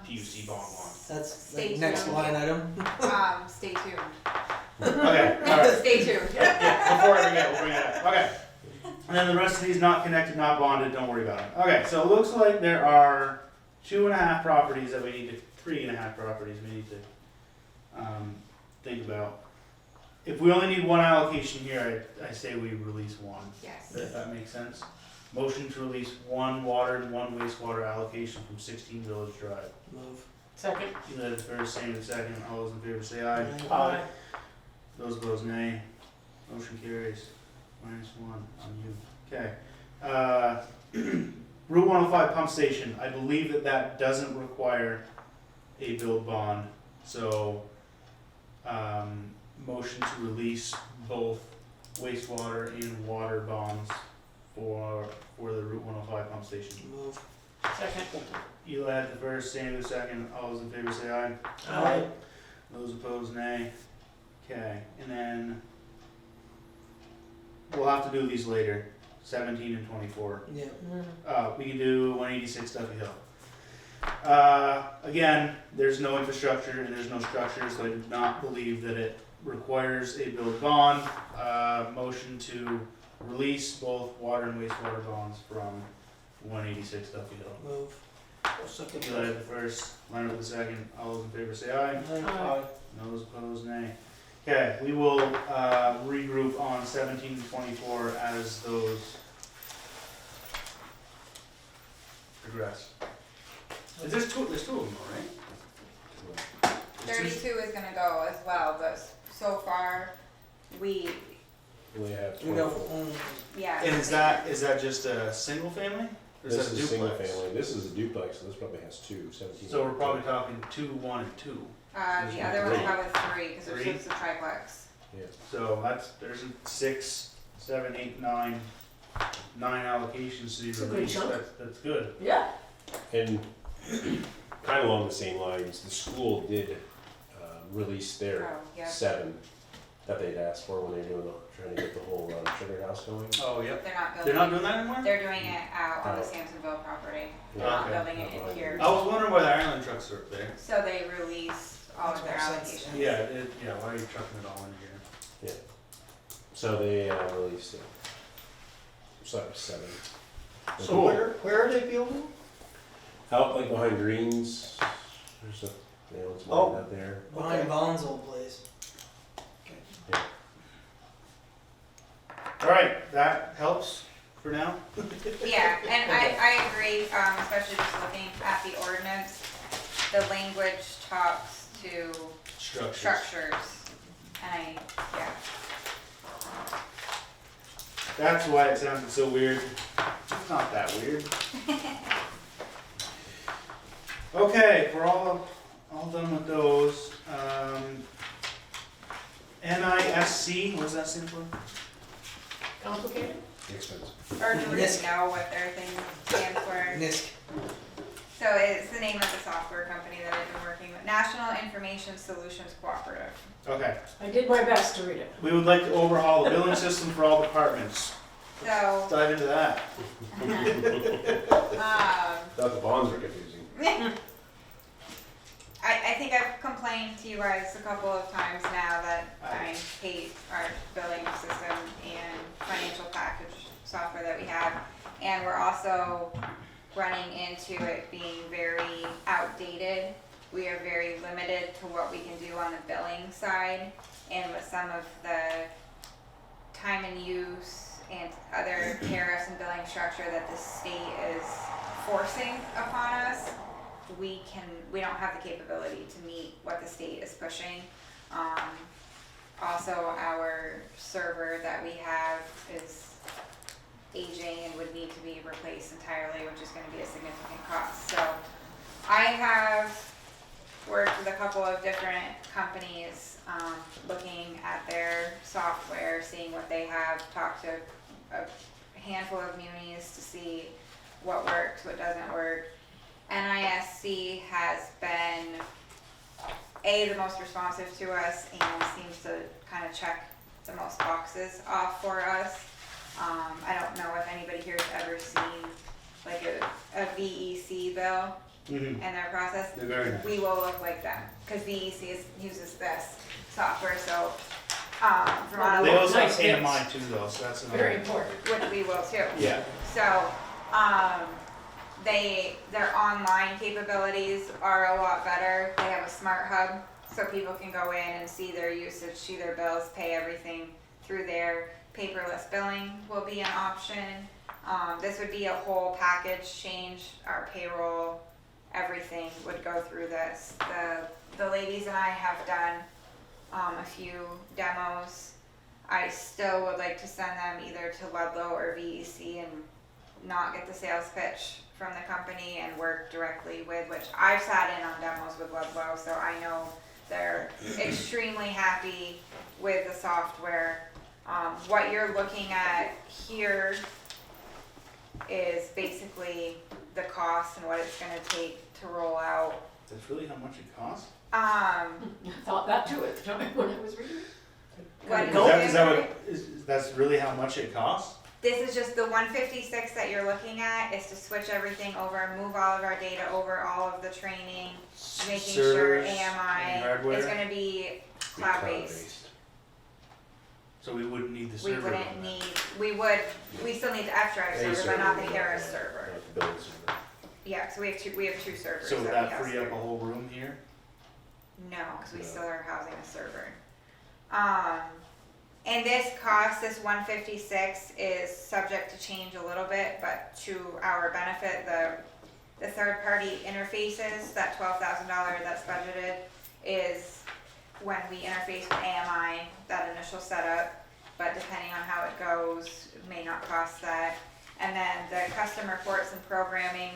Speaker 1: PUC bond one.
Speaker 4: That's
Speaker 9: Stay
Speaker 4: the next
Speaker 9: tuned.
Speaker 4: line item.
Speaker 9: Stay tuned.
Speaker 1: Okay, alright,
Speaker 9: Stay tuned.
Speaker 1: yeah, before I forget, we'll bring it up, okay. And then the rest of these not connected, not bonded, don't worry about it. Okay, so it looks like there are 2.5 properties that we need to, 3.5 properties we need to, think about. If we only need one allocation here, I say we release one,
Speaker 9: Yes.
Speaker 1: if that makes sense. Motion to release 1 water and 1 wastewater allocation from 16 Village Drive.
Speaker 4: Move.
Speaker 2: Second.
Speaker 1: You let it first, saying the second, all those in favor say aye.
Speaker 4: Aye.
Speaker 1: Those opposed, nay. Motion carries. -1 on you. Okay. Route 105 pump station, I believe that doesn't require a build bond, so, motion to release both wastewater and water bonds for the Route 105 pump station.
Speaker 4: Move.
Speaker 2: Second.
Speaker 1: Eli had the first, Sammy the second, all those in favor say aye.
Speaker 2: Aye.
Speaker 1: Those opposed, nay. Okay, and then we'll have to do these later, 17 and 24.
Speaker 4: Yeah.
Speaker 2: Mm.
Speaker 1: We can do 186 Duffy Hill. Again, there's no infrastructure and there's no structure, so I do not believe that it requires a build bond. Motion to release both water and wastewater bonds from 186 Duffy Hill.
Speaker 4: Move.
Speaker 8: I'll second
Speaker 1: Eli
Speaker 8: that.
Speaker 1: the first, Leonard with the second. All those in favor say aye.
Speaker 8: Aye.
Speaker 1: Those opposed, nay. Okay, we will regroup on 17 and 24 as those progress. There's two of them, though, right? There's two-
Speaker 9: 32 is gonna go as well, but so far, we,
Speaker 3: We have
Speaker 4: We don't
Speaker 3: 24.
Speaker 4: own.
Speaker 9: yeah.
Speaker 1: And is that just a single family? Or is
Speaker 3: This
Speaker 1: that a
Speaker 3: is a single
Speaker 1: duplex?
Speaker 3: family, this is a duplex, so this probably has 17.
Speaker 1: So we're probably talking 2, 1, and 2.
Speaker 9: The other one's
Speaker 3: Three.
Speaker 9: probably 3, because
Speaker 1: Three?
Speaker 9: there's 6 a triplex.
Speaker 3: Yeah.
Speaker 1: So there's 6, 7, 8, 9 allocations to be
Speaker 2: It's a good
Speaker 1: released.
Speaker 2: chunk.
Speaker 1: That's good.
Speaker 2: Yeah.
Speaker 3: And kind of along the same lines, the school did release their
Speaker 9: Oh, yeah.
Speaker 3: 7 that they'd asked for when they were trying to get the whole sugar house going.
Speaker 1: Oh, yep.
Speaker 9: They're not
Speaker 1: They're
Speaker 9: building,
Speaker 1: not doing that anymore?
Speaker 9: they're doing it out on the
Speaker 3: Oh.
Speaker 9: Sampsonville property. They're
Speaker 3: Yeah.
Speaker 9: not
Speaker 1: Okay.
Speaker 9: building it in here.
Speaker 1: I was wondering why the Ireland trucks are up there.
Speaker 9: So they released all of their
Speaker 4: Makes more sense.
Speaker 9: allocations.
Speaker 1: Yeah, why are you trucking it all in here?
Speaker 3: So they released it. So that was 7.
Speaker 8: So
Speaker 1: Cool.
Speaker 8: where are they building?
Speaker 3: Out like behind Greens, there's a, it's
Speaker 8: Oh.
Speaker 3: mine out there.
Speaker 4: Behind
Speaker 8: Okay.
Speaker 4: Vaughn's old place.
Speaker 1: All right, that helps for now.
Speaker 9: Yeah, and I agree, especially just looking at the ordinance, the language talks to structures. And yeah,
Speaker 1: That's why it sounded so weird. It's not that weird. Okay, we're all done with those. NISC, what does that stand for?
Speaker 2: Complicated?
Speaker 3: Expensive.
Speaker 9: or do we
Speaker 4: NISC.
Speaker 9: know what their thing stands for?
Speaker 4: NISC.
Speaker 9: So it's the name of the software company that I've been working with, National Information Solutions Cooperative.
Speaker 1: Okay,
Speaker 2: I did my best to read it.
Speaker 1: we would like to overhaul the billing system for all departments.
Speaker 9: So,
Speaker 1: Let's dive into that.
Speaker 3: Thought the bonds were confusing.
Speaker 9: I think I've complained to you guys a couple of times now that I hate our billing system and financial package software that we have. And we're also running into it being very outdated. We are very limited to what we can do on the billing side. And with some of the time and use and other tariffs and billing structure that the state is forcing upon us, we don't have the capability to meet what the state is pushing. Also, our server that we have is aging and would need to be replaced entirely, which is gonna be a significant cost. So I have worked with a couple of different companies, looking at their software, seeing what they have, talked to a handful of munis to see what works, what doesn't work. NISC has been the most responsive to us and seems to kind of check the most boxes off for us. I don't know if anybody here has ever seen like a VEC bill
Speaker 1: Mm-hmm.
Speaker 9: and their process.
Speaker 1: They're very nice.
Speaker 9: We will look like them because VEC uses this software, so
Speaker 2: Well,
Speaker 1: They
Speaker 2: Well,
Speaker 1: also have
Speaker 2: nice hits.
Speaker 1: AMI too though, so that's another.
Speaker 2: Very important.
Speaker 9: which we will too.
Speaker 1: Yeah.
Speaker 9: So, their online capabilities are a lot better. They have a smart hub, so people can go in and see their usage, see their bills, pay everything through there. Paperless billing will be an option. This would be a whole package change. Our payroll, everything would go through this. The ladies and I have done a few demos. I still would like to send them either to Ludlow or VEC and not get the sales pitch from the company and work directly with, which I've sat in on demos with Ludlow, so I know they're extremely happy with the software. What you're looking at here is basically the cost and what it's gonna take to roll out
Speaker 1: That's really how much it costs?
Speaker 2: I thought that too at the time when I was reading it.
Speaker 9: What
Speaker 1: Is that what, that's really how much it costs?
Speaker 9: This is just the 156 that you're looking at is to switch everything over, move all of our data over, all of the training, making sure
Speaker 1: Servers and
Speaker 9: AMI
Speaker 1: hardware?
Speaker 9: is gonna be cloud-based.
Speaker 1: So we wouldn't need the
Speaker 9: We
Speaker 1: server
Speaker 9: wouldn't
Speaker 1: on that.
Speaker 9: need, we still need the F-Drive server, but not the Harris server.
Speaker 3: Not the building server.
Speaker 9: Yeah, so we have two servers.
Speaker 1: So would
Speaker 9: we
Speaker 1: that
Speaker 9: house
Speaker 1: free up
Speaker 9: here.
Speaker 1: a whole room here?
Speaker 9: No, because we
Speaker 3: No.
Speaker 9: still are housing a server. And this cost, this 156, is subject to change a little bit, but to our benefit, the third-party interfaces, that $12,000 that's budgeted, is when we interface with AMI, that initial setup, but depending on how it goes, it may not cost that. And then the custom reports and programming,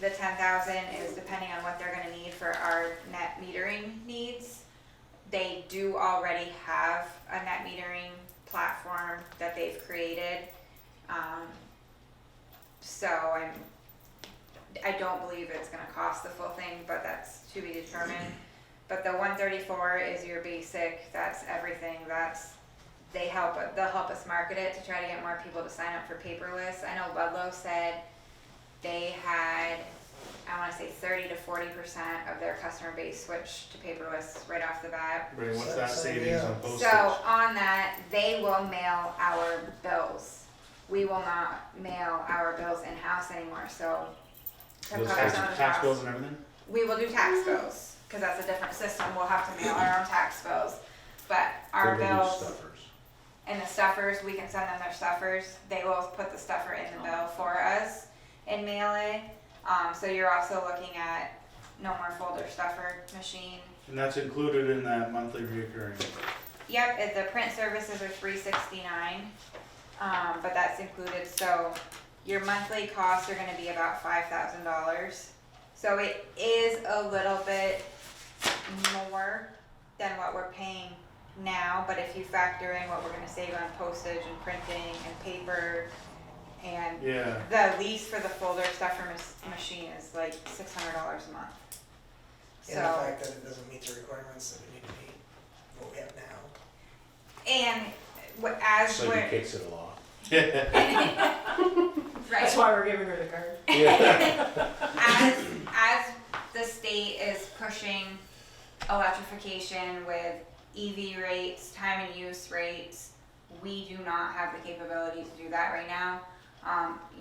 Speaker 9: the 10,000 is depending on what they're gonna need for our net metering needs. They do already have a net metering platform that they've created. So I don't believe it's gonna cost the full thing, but that's to be determined. But the 134 is your basic, that's everything, they'll help us market it to try to get more people to sign up for paperless. I know Ludlow said they had, I wanna say 30 to 40% of their customer base switch to paperless right off the bat.
Speaker 1: Right, what's
Speaker 4: So-
Speaker 1: that
Speaker 4: so,
Speaker 1: savings
Speaker 4: yeah.
Speaker 1: on postage?
Speaker 9: So on that, they will mail our bills. We will not mail our bills in-house anymore, so to
Speaker 3: Those
Speaker 9: cover some of the
Speaker 1: Tax bills
Speaker 9: costs.
Speaker 1: and everything?
Speaker 9: We will do tax bills, cause that's a different system, we'll have to mail our own tax bills. But our
Speaker 3: Then they do
Speaker 9: bills
Speaker 3: Stuffers.
Speaker 9: and the stuffers, we can send them their stuffers, they will put the stuffer in the bill for us and mail it. So you're also looking at no more folder stuffer machine.
Speaker 1: And that's included in that monthly reoccurring.
Speaker 9: Yep, the print services are $369, but that's included, so your monthly costs are gonna be about $5,000. So it is a little bit more than what we're paying now, but if you factor in what we're gonna save on postage and printing and paper, and
Speaker 1: Yeah,
Speaker 9: the lease for the folder stuffer machine is like $600 a month.
Speaker 4: And the
Speaker 9: So,
Speaker 4: fact that it doesn't meet the requirements that we need to meet, what we have now.
Speaker 9: and as
Speaker 3: So you
Speaker 9: we're,
Speaker 3: kicks it off.
Speaker 9: right.
Speaker 2: That's why we're giving her the card.
Speaker 3: Yeah.
Speaker 9: As the state is pushing electrification with EV rates, time and use rates, we do not have the capability to do that right now.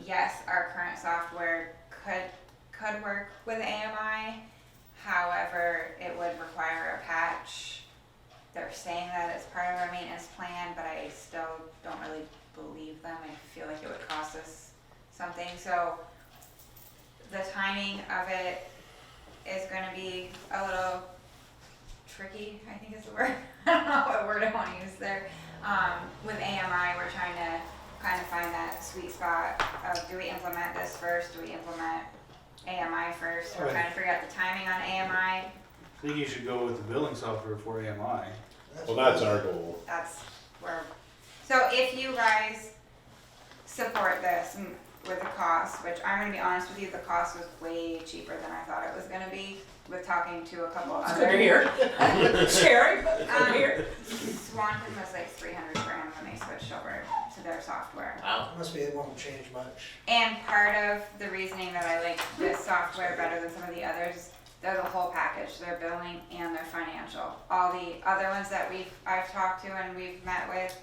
Speaker 9: Yes, our current software could work with AMI, however, it would require a patch. They're saying that it's part of our maintenance plan, but I still don't really believe them. I feel like it would cost us something, so the timing of it is gonna be a little tricky, I think is the word. I don't know what word I wanna use there. With AMI, we're trying to kind of find that sweet spot of, do we implement this first, do we implement AMI first? We're
Speaker 1: Right.
Speaker 9: trying to figure out the timing on AMI,
Speaker 1: I think you should go with the billing software for AMI.
Speaker 3: Well, that's our goal.
Speaker 9: that's where, so if you guys support this with the cost, which I'm gonna be honest with you, the cost was way cheaper than I thought it was gonna be, with talking to a couple
Speaker 2: It's
Speaker 9: other.
Speaker 2: good to hear. Scary, but it's good to hear.
Speaker 9: Swanton was like $300,000 when they switched over to their software.
Speaker 2: Wow.
Speaker 4: Must be, it won't change much.
Speaker 9: And part of the reasoning that I like this software better than some of the others, they're the whole package, their billing and their financial. All the other ones that I've talked to and we've met with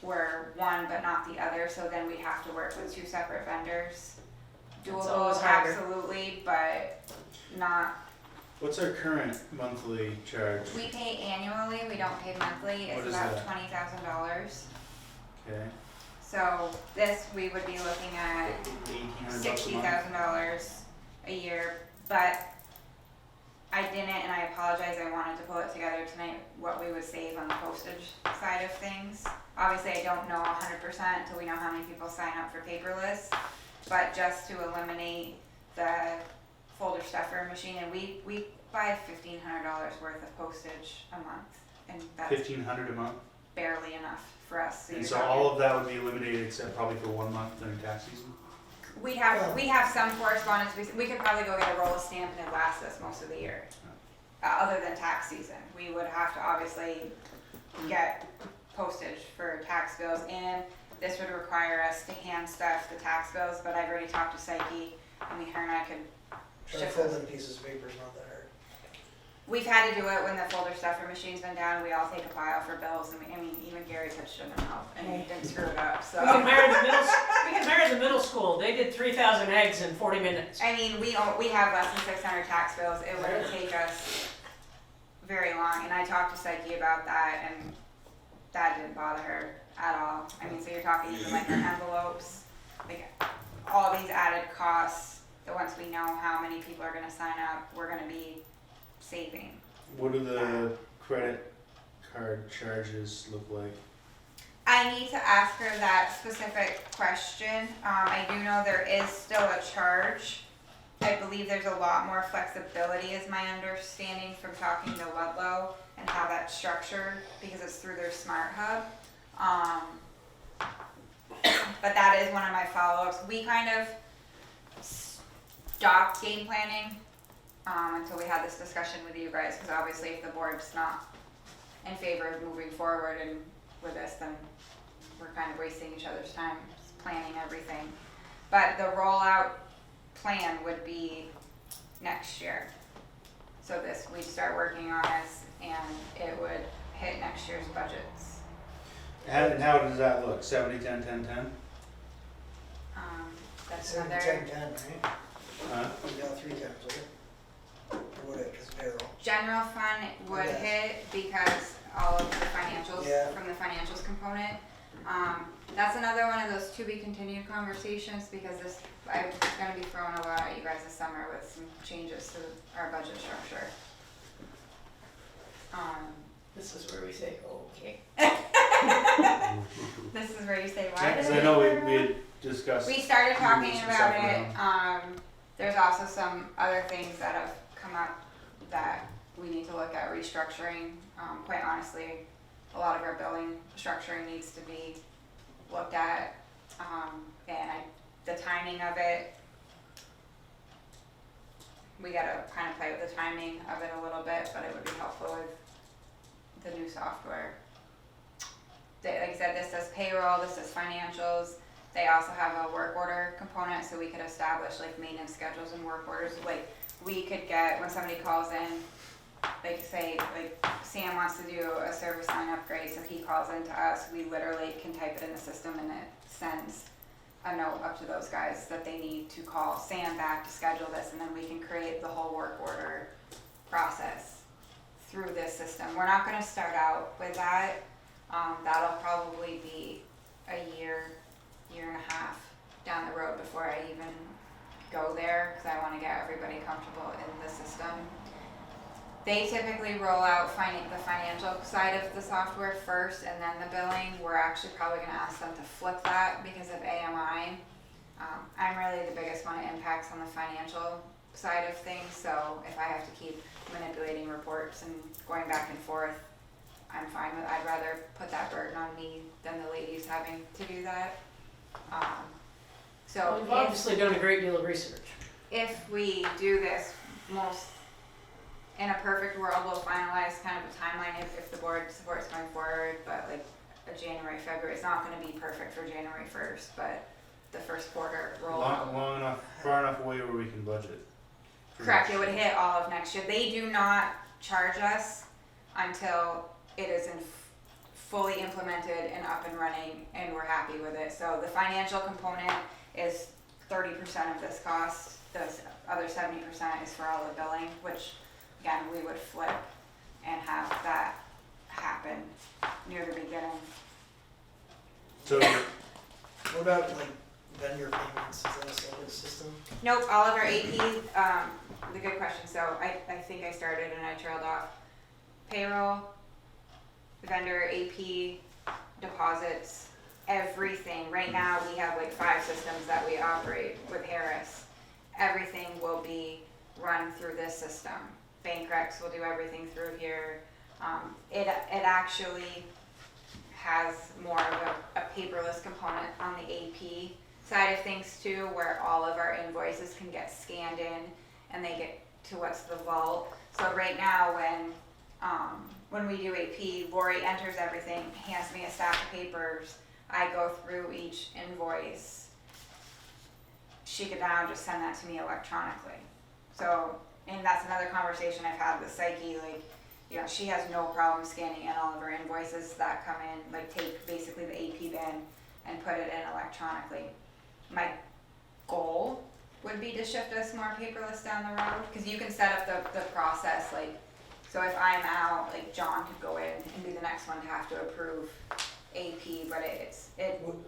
Speaker 9: were one but not the other, so then we'd have to work with two separate vendors.
Speaker 2: It's
Speaker 9: Doable,
Speaker 2: always harder.
Speaker 9: absolutely, but not.
Speaker 1: What's our current monthly charge?
Speaker 9: We pay annually, we don't pay monthly,
Speaker 1: What
Speaker 9: it's
Speaker 1: is
Speaker 9: about
Speaker 1: that?
Speaker 9: $20,000.
Speaker 1: Okay,
Speaker 9: So this, we would be looking at
Speaker 1: $1,800 a month.
Speaker 9: $60,000 a year, but I didn't, and I apologize, I wanted to pull it together tonight, what we would save on the postage side of things. Obviously, I don't know 100% until we know how many people sign up for paperless, but just to eliminate the folder stuffer machine, and we buy $1,500 worth of postage a month, and that's
Speaker 1: $1,500 a month?
Speaker 9: barely enough for us.
Speaker 1: And
Speaker 9: you're
Speaker 1: so
Speaker 9: talking-
Speaker 1: all of that would be eliminated except probably for 1 month during tax season?
Speaker 9: we have some correspondence, we could probably go get a roll of stamp and it'd last us most of the year. Other than tax season, we would have to obviously get postage for tax bills, and this would require us to hand stuff the tax bills, but I've already talked to Psyche, I mean, her and I could
Speaker 4: Trying to
Speaker 9: ship
Speaker 4: fold
Speaker 9: those.
Speaker 4: in pieces of paper is not that hard.
Speaker 9: We've had to do it when the folder stuffer machine's been down, we all take a pile for bills, and I mean, even Gary touched it himself, and he didn't screw it up, so.
Speaker 2: We can hire the middle school, they did 3,000 eggs in 40 minutes.
Speaker 9: I mean, we have less than 600 tax bills, it wouldn't take us very long, and I talked to Psyche about that, and that didn't bother her at all. I mean, so you're talking even like our envelopes, like all these added costs, that once we know how many people are gonna sign up, we're gonna be saving.
Speaker 1: What do the credit card charges look like?
Speaker 9: I need to ask her that specific question. I do know there is still a charge. I believe there's a lot more flexibility, is my understanding from talking to Ludlow and how that's structured, because it's through their smart hub. But that is one of my follow-ups. We kind of stopped game planning until we had this discussion with you guys, because obviously if the board's not in favor of moving forward and with this, then we're kind of wasting each other's time planning everything. But the rollout plan would be next year. So we'd start working on this and it would hit next year's budgets.
Speaker 1: And how does that look? 70, 10, 10, 10?
Speaker 9: That's
Speaker 4: Seven,
Speaker 9: another,
Speaker 4: 10, 10, right?
Speaker 1: Huh?
Speaker 4: You got 3 times, okay? Or would it, cause payroll.
Speaker 9: general fund would
Speaker 4: Yes.
Speaker 9: hit because all of the financials,
Speaker 4: Yeah.
Speaker 9: from the financials component. That's another one of those to be continued conversations, because I'm gonna be throwing a lot at you guys this summer with some changes to our budget structure.
Speaker 2: This is where we say, okay.
Speaker 9: This is where you say, why
Speaker 1: Yeah,
Speaker 9: did
Speaker 1: 'cause
Speaker 9: I
Speaker 1: I know
Speaker 9: do
Speaker 1: we had discussed.
Speaker 9: We started talking
Speaker 1: moving some
Speaker 9: about
Speaker 1: stuff
Speaker 9: it. There's also some other things that have come up that we need to look at restructuring. Quite honestly, a lot of our billing structuring needs to be looked at. The timing of it, we gotta kind of play with the timing of it a little bit, but it would be helpful with the new software. Like I said, this does payroll, this does financials. They also have a work order component, so we could establish like maintenance schedules and work orders. Like we could get, when somebody calls in, like say, like Sam wants to do a service line upgrade, so he calls in to us, we literally can type it in the system and it sends a note up to those guys that they need to call Sam back to schedule this, and then we can create the whole work order process through this system. We're not gonna start out with that. That'll probably be a year and a half down the road before I even go there, because I want to get everybody comfortable in the system. They typically roll out the financial side of the software first and then the billing. We're actually probably going to ask them to flip that because of AMI. I'm really the biggest one it impacts on the financial side of things, so if I have to keep manipulating reports and going back and forth, I'm fine with it. I'd rather put that burden on me than the ladies having to do that.
Speaker 2: Well, we've obviously done a great deal of research.
Speaker 9: If we do this, in a perfect world, we'll finalize kind of a timeline if the board supports going forward, but like a January, February, it's not gonna be perfect for January 1st, but the first quarter roll.
Speaker 1: Long enough, far enough away where we can budget.
Speaker 9: Correct, it would hit all of next year. They do not charge us until it is fully implemented and up and running and we're happy with it. So the financial component is 30% of this cost. The other 70% is for all the billing, which again, we would flip and have that happen near the beginning.
Speaker 1: So
Speaker 4: What about like vendor payments, is that a separate system?
Speaker 9: Nope, all of our AP, the good question, so I think I started and I trailed off. Payroll, vendor, AP, deposits, everything. Right now, we have like 5 systems that we operate with Harris. Everything will be run through this system. Bank recs will do everything through here. It actually has more of a paperless component on the AP, side of things too, where all of our invoices can get scanned in and they get to what's the vault. So right now when we do AP, Lori enters everything, hands me a stack of papers, I go through each invoice. She could now just send that to me electronically. So, and that's another conversation I've had with Psyche, like, you know, she has no problem scanning in all of her invoices that come in, like take basically the AP bin and put it in electronically. My goal would be to shift us more paperless down the road, because you can set up the process, like, so if I'm out, like John could go in and be the next one to have to approve AP, but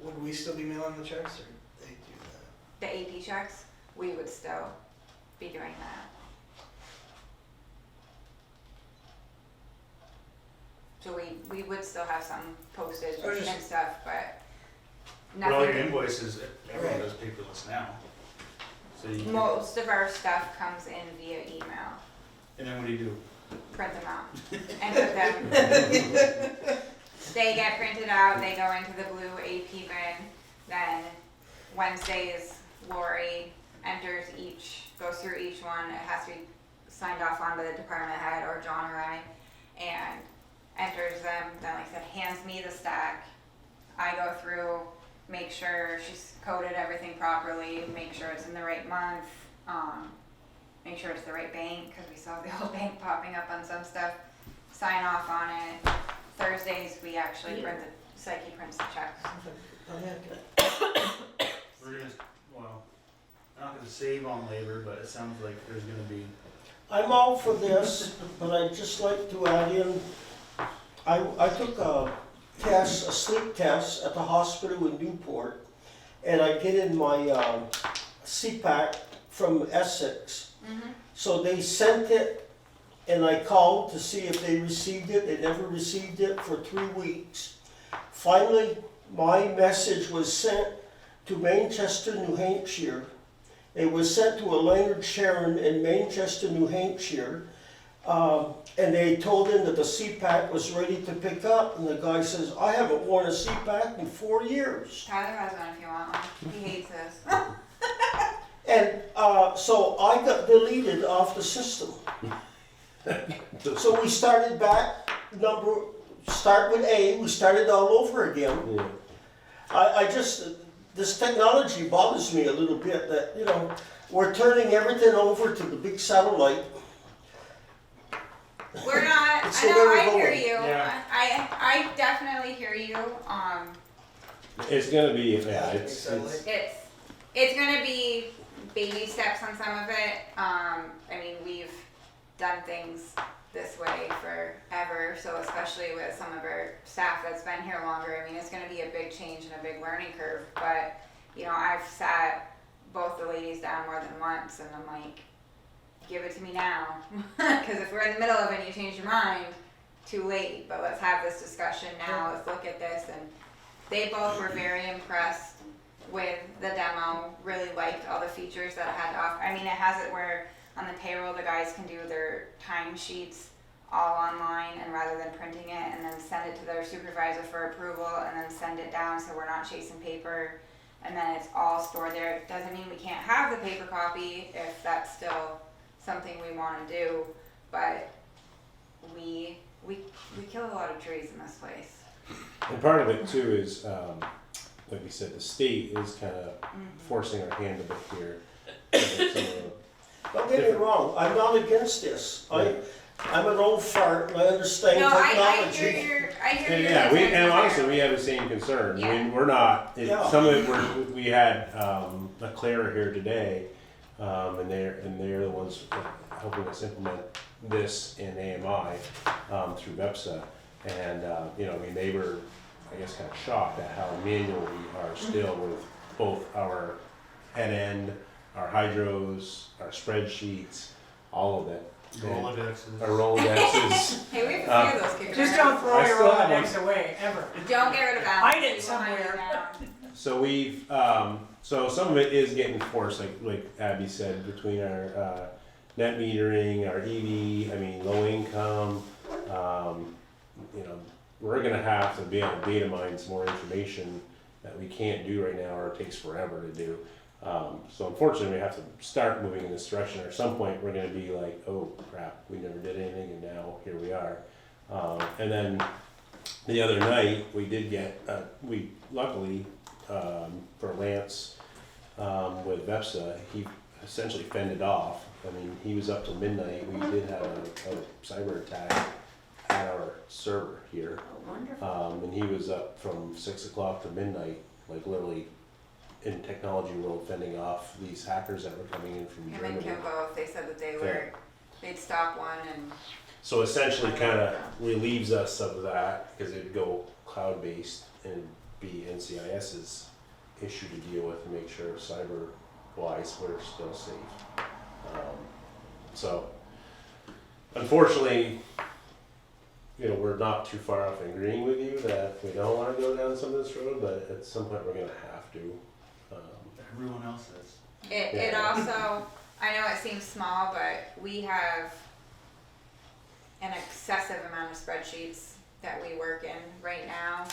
Speaker 4: Would we still be mailing the checks, or they do that?
Speaker 9: the AP checks, we would still be doing that. So we would still have some postage
Speaker 4: Or just-
Speaker 9: and stuff, but
Speaker 1: But all your
Speaker 9: nothing.
Speaker 1: invoices, everyone does paperless now. So you can,
Speaker 9: Most of our stuff comes in via email.
Speaker 1: and then what do you do?
Speaker 9: Print them out and put them. They get printed out, they go into the blue AP bin, then Wednesdays, Lori goes through each one, it has to be signed off on by the department head or John or I, and enters them, then like I said, hands me the stack. I go through, make sure she's coded everything properly, make sure it's in the right month, make sure it's the right bank, because we saw the old bank popping up on some stuff, sign off on it. Thursdays, we actually print Psyche prints the checks.
Speaker 4: Oh, yeah, good.
Speaker 1: We're gonna, well, I'm not gonna save on labor, but it sounds like there's gonna be,
Speaker 8: I'm all for this, but I'd just like to add in, I took a sleep test at the hospital in Newport, and I get in my CPAC from Essex.
Speaker 9: Mm-hmm.
Speaker 8: So they sent it, and I called to see if they received it. They never received it for 3 weeks. Finally, my message was sent to Manchester, New Hampshire. It was sent to a Leonard Sharon in Manchester, New Hampshire. And they told him that the CPAC was ready to pick up, and the guy says, I haven't worn a CPAC in 4 years.
Speaker 9: Tyler has one if you want one. He hates this.
Speaker 8: And so I got deleted off the system. So we started back, start with A, we started all over again.
Speaker 3: Yeah.
Speaker 8: This technology bothers me a little bit, that, you know, we're turning everything over to the big satellite.
Speaker 9: We're not,
Speaker 8: It's
Speaker 9: I
Speaker 8: the
Speaker 9: know,
Speaker 8: way we're
Speaker 9: I hear
Speaker 8: going.
Speaker 9: you.
Speaker 1: Yeah.
Speaker 9: I definitely hear you.
Speaker 3: It's gonna be, yeah, it's
Speaker 9: It's gonna be baby steps on some of it. I mean, we've done things this way forever, so especially with some of our staff that's been here longer, I mean, it's gonna be a big change and a big learning curve, but, you know, I've sat both the ladies down more than once, and I'm like, give it to me now, because if we're in the middle of it and you change your mind, too late, but let's have this discussion now, let's look at this, and they both were very impressed with the demo, really liked all the features that it had to offer. I mean, it has it where on the payroll, the guys can do their time sheets all online, and rather than printing it and then send it to their supervisor for approval and then send it down, so we're not chasing paper, and then it's all stored there. It doesn't mean we can't have the paper copy if that's still something we want to do, but we kill a lot of trees in this place.
Speaker 3: And part of it too is, like you said, the state is kind of forcing our hand a bit here.
Speaker 8: Don't get me wrong, I'm not against this. I'm an old fart, and I understand
Speaker 9: No, I
Speaker 8: technology.
Speaker 9: hear your
Speaker 3: Yeah,
Speaker 9: concerns
Speaker 3: and honestly,
Speaker 9: entirely.
Speaker 3: we have the same concern. I
Speaker 9: Yeah.
Speaker 3: mean, we're not,
Speaker 8: Yeah.
Speaker 3: some of it, we had, a Clara here today, and they're the ones helping us implement this in AMI, through BEPSA. And, you know, I mean, they were, I guess, kind of shocked at how manual we are still with both our head end, our hydros, our spreadsheets, all of it.
Speaker 1: Rolodexes.
Speaker 3: Our Rolodexes.
Speaker 9: Hey, we have a few of those kicking
Speaker 2: Just
Speaker 9: around.
Speaker 2: don't throw
Speaker 3: I
Speaker 2: your
Speaker 3: still have
Speaker 2: Rolodex away, ever.
Speaker 9: Don't get rid of that.
Speaker 2: Hide it
Speaker 9: Leave behind you
Speaker 2: somewhere.
Speaker 9: now.
Speaker 3: So we've, so some of it is getting forced, like Abby said, between our net metering, our EV, I mean, low income. You know, we're gonna have to be able to data mine some more information that we can't do right now or it takes forever to do. So unfortunately, we have to start moving in this direction. Or at some point, we're going to be like, oh crap, we never did anything, and now here we are. And then the other night, we did get, we luckily for Lance with Vepsa, he essentially fended off. I mean, he was up till midnight. We did have a cyber attack at our server here,
Speaker 2: Oh, wonderful.
Speaker 3: and he was up from 6 o'clock to midnight, like literally in technology world, fending off these hackers that were coming in from
Speaker 9: Him and
Speaker 3: Germany.
Speaker 9: Kim both, they said that they'd stop one and
Speaker 3: So essentially, kind of relieves us of that because it'd go cloud-based and be NCIS's issue to deal with and make sure cyber-wise we're still safe. So unfortunately, you know, we're not too far off agreeing with you that we don't want to go down some of this road, but at some point we're going to have to.
Speaker 1: Everyone else is.
Speaker 9: it also, I know it seems small, but we have an excessive amount of spreadsheets that we work in right now.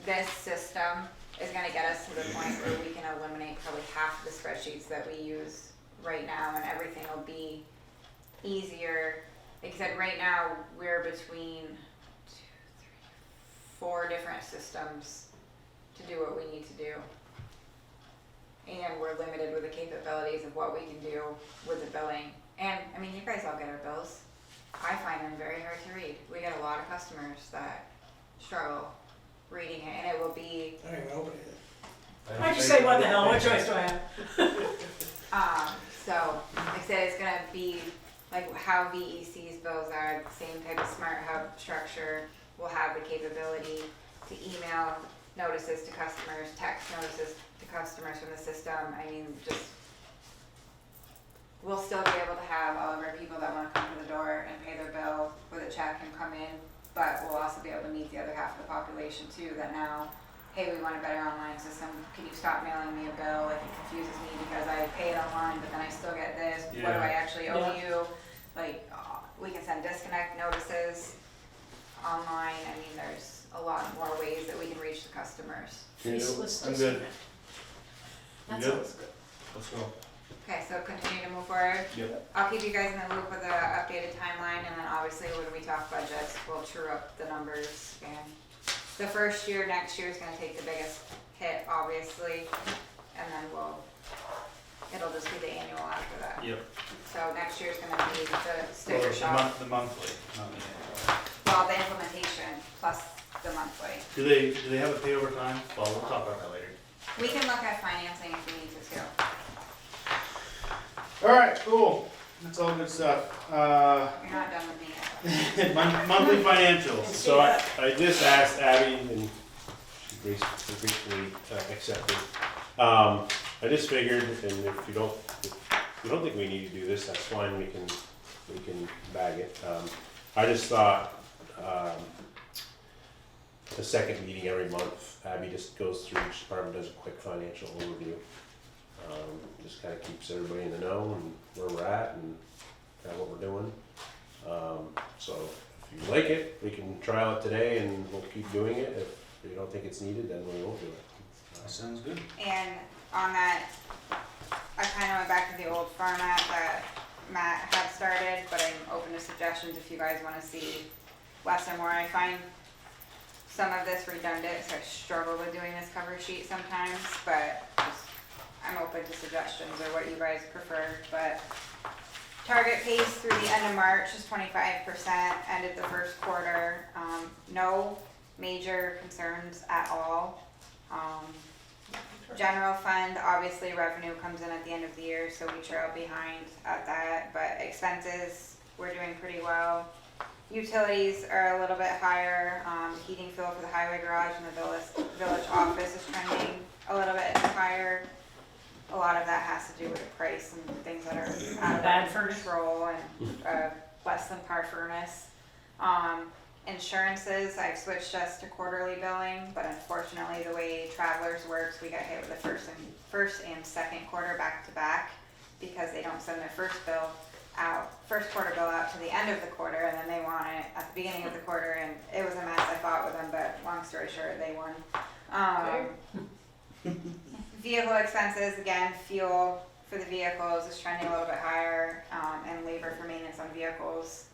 Speaker 9: This system is gonna get us to the point where we can eliminate probably half of the spreadsheets that we use right now, and everything will be easier. Like I said, right now, we're between 4 different systems to do what we need to do. And we're limited with the capabilities of what we can do with the billing. And, I mean, you guys all get our bills. I find them very hard to read. We get a lot of customers that struggle reading it, and it will be,
Speaker 4: I don't even open it.
Speaker 2: I just say, what the hell, what choice do I have?
Speaker 9: so, like I said, it's gonna be like how VEC's bills are, same type of smart hub structure. We'll have the capability to email notices to customers, text notices to customers from the system. I mean, just, we'll still be able to have all of our people that wanna come to the door and pay their bill with a check and come in, but we'll also be able to meet the other half of the population too, that now, hey, we want a better online system, can you stop mailing me a bill, like it confuses me because I pay it online, but then I still get this, what do I actually owe
Speaker 2: Yeah.
Speaker 9: you? Like, we can send disconnect notices online. I mean, there's a lot more ways that we can reach the customers.
Speaker 2: Faceless
Speaker 1: I'm good.
Speaker 2: disconnect.
Speaker 1: You
Speaker 2: That
Speaker 1: good?
Speaker 2: sounds good.
Speaker 1: Let's go.
Speaker 9: Okay, so continue to move forward.
Speaker 1: Yep.
Speaker 9: I'll keep you guys in the loop with the updated timeline, and then obviously when we talk budgets, we'll true up the numbers. And the first year, next year is gonna take the biggest hit, obviously, and then it'll just be the annual after that.
Speaker 1: Yep.
Speaker 9: So next year's gonna be the
Speaker 1: Well,
Speaker 9: sticker shock,
Speaker 1: the monthly, not the annual.
Speaker 9: well, the implementation plus the monthly.
Speaker 1: Do they have a pay over time? Well, we'll talk about that later.
Speaker 9: We can look at financing if we need to too.
Speaker 1: Alright, cool. That's all good stuff.
Speaker 9: You're not done with me yet.
Speaker 1: Monthly financials.
Speaker 3: So I just asked Abby, and she gracefully accepted. I just figured, and if you don't think we need to do this, that's fine. We can bag it. I just thought the second meeting every month, Abby just goes through each department, does a quick financial overview. Just kind of keeps everybody in the know and where we're at and kind of what we're doing. So if you like it, we can trial it today and we'll keep doing it. If you don't think it's needed, then we won't do it.
Speaker 1: That sounds good.
Speaker 9: And on that, I kind of went back to the old format that Matt had started, but I'm open to suggestions if you guys want to see less or more. I find some of this redundant, so I struggle with doing this cover sheet sometimes, but just, I'm open to suggestions or what you guys prefer. But target pace through the end of March is 25%, ended the first quarter. No major concerns at all. General fund, obviously revenue comes in at the end of the year, so we trail behind at that, but expenses, we're doing pretty well. Utilities are a little bit higher. Heating fuel for the highway garage and the village office is trending a little bit higher. A lot of that has to do with the price and things that are out of
Speaker 2: Bad
Speaker 9: our control and less than par furnace. Insurances, I've switched us to quarterly billing, but unfortunately the way Travelers works, we got hit with the first and second quarter back to back because they don't send their first quarter bill out to the end of the quarter, and then they want it at the beginning of the quarter, and it was a mess. I fought with them, but long story short, they won. Vehicle expenses, again, fuel for the vehicles is trending a little bit higher, and labor for maintenance on vehicles.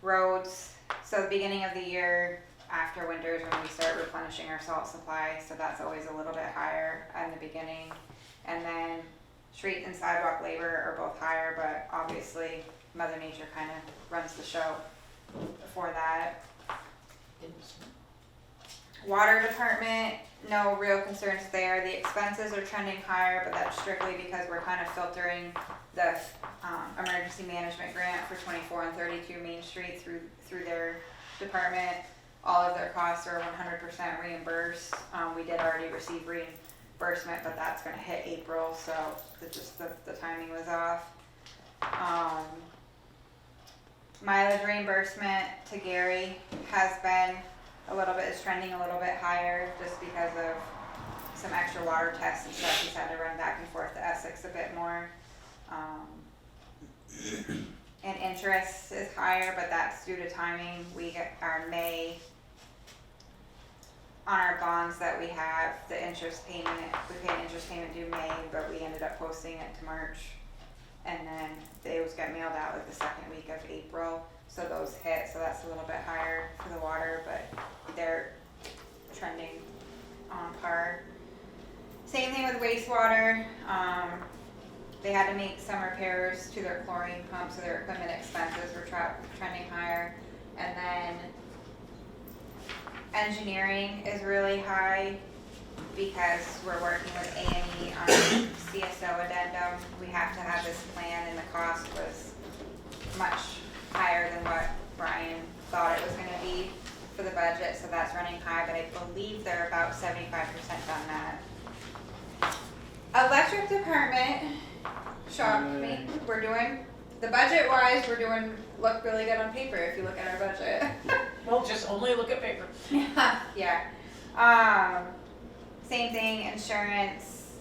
Speaker 9: Roads, so the beginning of the year, after winter is when we start replenishing our salt supply, so that's always a little bit higher in the beginning. And then street and sidewalk labor are both higher, but obviously Mother Nature kind of runs the show for that. Water department, no real concerns there. The expenses are trending higher, but that's strictly because we're kind of filtering the emergency management grant for 24 and 32 Main Street through their department. All of their costs are 100% reimbursed. We did already receive reimbursement, but that's going to hit April, so the timing was off. Mileage reimbursement to Gary has been is trending a little bit higher just because of some extra water tests and stuff. He's had to run back and forth to Essex a bit more. And interest is higher, but that's due to timing. We get our May, on our bonds that we have, the interest payment, we paid interest payment due May, but we ended up posting it to March. And then those got mailed out like the second week of April. So those hit, so that's a little bit higher for the water, but they're trending on par. Same thing with wastewater. They had to make some repairs to their chlorine pump, so their equipment expenses were trending higher. And then engineering is really high because we're working with A&E on a CSO addendum. We have to have this plan, and the cost was much higher than what Brian thought it was going to be for the budget, so that's running high, but I believe they're about 75% on that. Electric department shocked me. We're doing, the budget wise, look really good on paper if you look at our budget.
Speaker 2: Well, just only look at paper.
Speaker 9: Yeah. Same thing, insurance.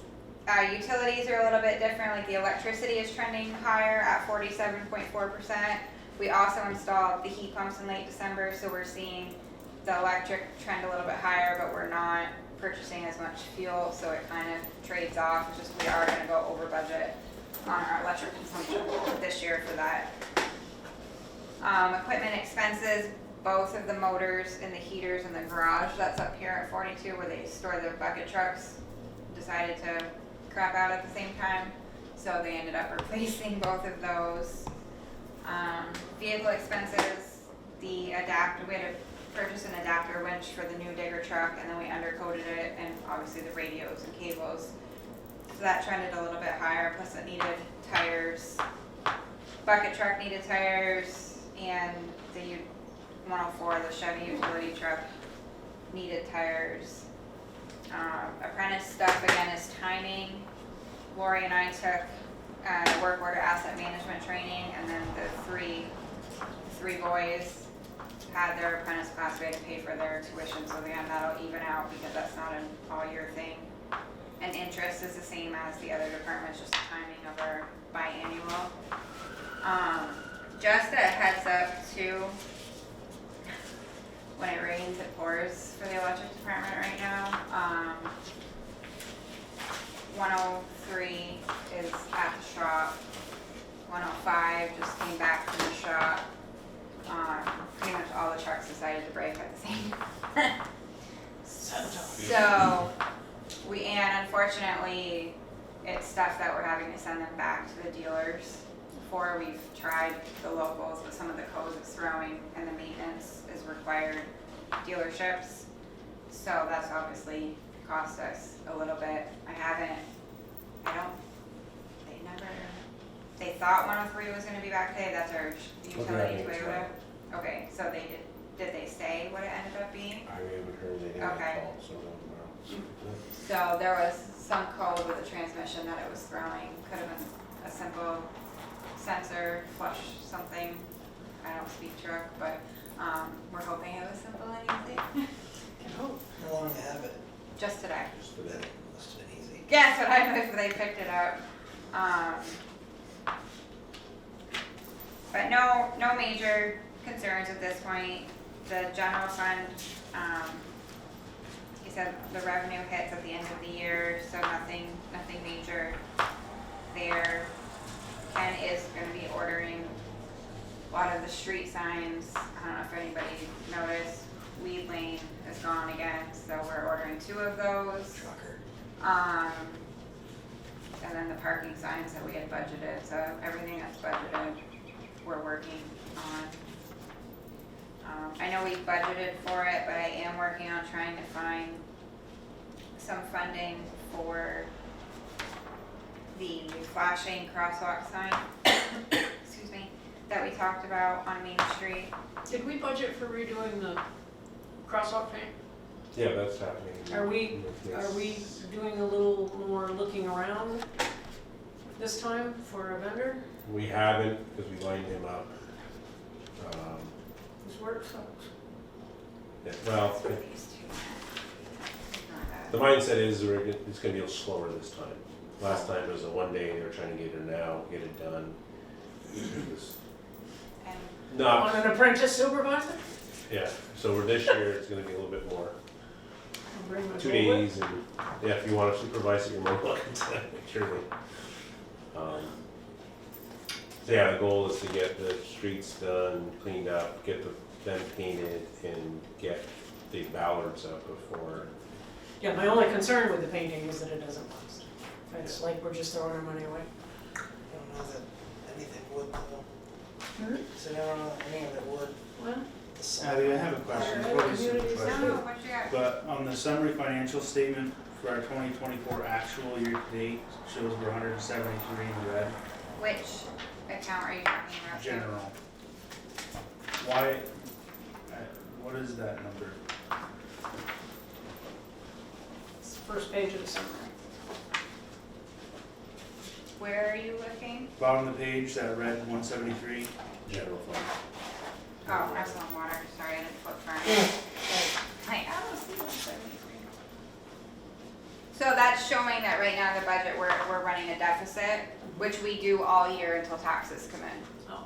Speaker 9: Utilities are a little bit different, like the electricity is trending higher at 47.4%. We also installed the heat pumps in late December, so we're seeing the electric trend a little bit higher, but we're not purchasing as much fuel, so it kind of trades off. It's just we are going to go over budget on our electric consumption this year for that. Equipment expenses, both of the motors and the heaters in the garage, that's up here at 42 where they store their bucket trucks, decided to crap out at the same time, so they ended up replacing both of those. Vehicle expenses, we had to purchase an adapter winch for the new digger truck, and then we undercoated it, and obviously the radios and cables. So that trended a little bit higher, plus it needed tires. Bucket truck needed tires, and the 104, the Chevy utility truck, needed tires. Apprentice stuff, again, is timing. Lori and I took work order asset management training, and then the three boys had their apprentice class. We had to pay for their tuition, so again, that'll even out because that's not an all-year thing. And interest is the same as the other departments, just the timing of our biannual. Just a heads up too, when it rains, it pours for the electric department right now. 103 is at the shop. 105 just came back from the shop. Pretty much all the trucks decided to break at the same time. So, and unfortunately, it's stuff that we're having to send them back to the dealers for. We've tried the locals, but some of the codes it's throwing and the maintenance is required dealerships. So that's obviously cost us a little bit. They thought 103 was going to be back today. That's our utility Toyota. Okay, so did they say what it ended up being?
Speaker 3: I haven't heard anything.
Speaker 9: Okay.
Speaker 3: Call, so tomorrow.
Speaker 9: So there was some code with the transmission that it was throwing. Could have been a simple sensor, flush something. I don't speak truck, but we're hoping it was simple and easy.
Speaker 4: How long do you have it?
Speaker 9: Just today.
Speaker 3: Just for that.
Speaker 4: Must have been easy.
Speaker 9: Yeah, so I know if they picked it up. But no major concerns at this point. The general fund is said the revenue hits at the end of the year, so nothing major there. Ken is gonna be ordering a lot of the street signs. I don't know if anybody noticed, Weed Lane is gone again, so we're ordering 2 of those.
Speaker 4: Trucker.
Speaker 9: And then the parking signs that we had budgeted, so everything that's budgeted, we're working on. I know we budgeted for it, but I am working on trying to find some funding for the flashing crosswalk sign, excuse me, that we talked about on Main Street.
Speaker 2: Did we budget for redoing the crosswalk paint?
Speaker 3: Yeah, that's happening.
Speaker 2: Are we doing a little more looking around this time for a vendor?
Speaker 3: We haven't, because we lined him up.
Speaker 2: This work sucks.
Speaker 3: Yeah, well,
Speaker 9: For these 2.
Speaker 3: the mindset is it's gonna be a little slower this time. Last time it was a 1 day, they were trying to get it done. It was
Speaker 9: And
Speaker 3: not,
Speaker 2: On an apprentice supervisor?
Speaker 3: yeah, so for this year, it's gonna be a little bit more.
Speaker 2: I'll bring my
Speaker 3: 2
Speaker 2: bullet.
Speaker 3: days, and yeah, if you wanna supervise it, you're more welcome to, surely. So yeah, the goal is to get the streets done, cleaned up, get them painted, and get the ballards up before.
Speaker 2: Yeah, my only concern with the painting is that it doesn't last. It's like we're just throwing our money away.
Speaker 4: I don't know that anything would though.
Speaker 2: Hmm?
Speaker 4: So I don't know any of it would.
Speaker 2: Well,
Speaker 4: The sign.
Speaker 1: Abby, I have a question.
Speaker 2: Other
Speaker 1: Probably a stupid
Speaker 2: communities
Speaker 9: I
Speaker 1: question.
Speaker 9: don't know, what you got?
Speaker 1: But on the summary financial statement for our 2024 actual year to date, shows we're 173 in the red,
Speaker 9: Which account are you talking about?
Speaker 1: general. Why, what is that number?
Speaker 2: it's the first page of the summary.
Speaker 9: Where are you looking?
Speaker 1: Bottom of the page, that red 173.
Speaker 3: General fund.
Speaker 9: Oh, Arsenal Water, sorry, I didn't flip front. Like, I don't see 173. So that's showing that right now the budget, we're running a deficit, which we do all year until taxes come in.
Speaker 2: Oh,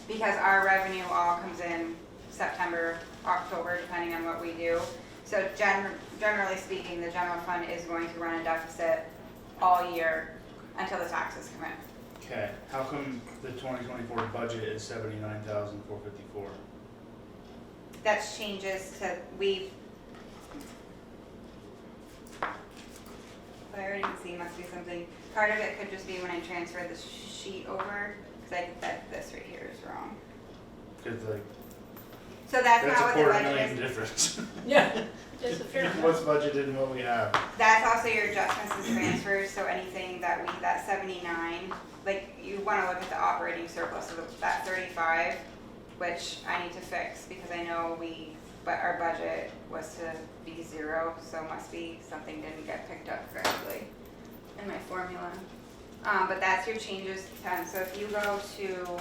Speaker 9: Because our revenue all comes in September, October, depending on what we do. So generally speaking, the general fund is going to run a deficit all year until the taxes come in.
Speaker 1: Okay, how come the 2024 budget is 79,454?
Speaker 9: That's changes to, I already can see must be something, part of it could just be when I transferred the sheet over, because I bet this right here is wrong.
Speaker 1: Cause like,
Speaker 9: So that's
Speaker 1: that's
Speaker 9: not
Speaker 1: a
Speaker 9: what the budget
Speaker 1: $250,000
Speaker 9: is.
Speaker 1: difference.
Speaker 2: yeah, it's a fair
Speaker 1: What's
Speaker 2: amount.
Speaker 1: budgeted and what we have.
Speaker 9: That's also your adjustments and transfers, so anything that that 79, like you wanna look at the operating surplus of that 35, which I need to fix because I know but our budget was to be 0, so must be something didn't get picked up correctly in my formula. But that's your changes to 10, so if you go to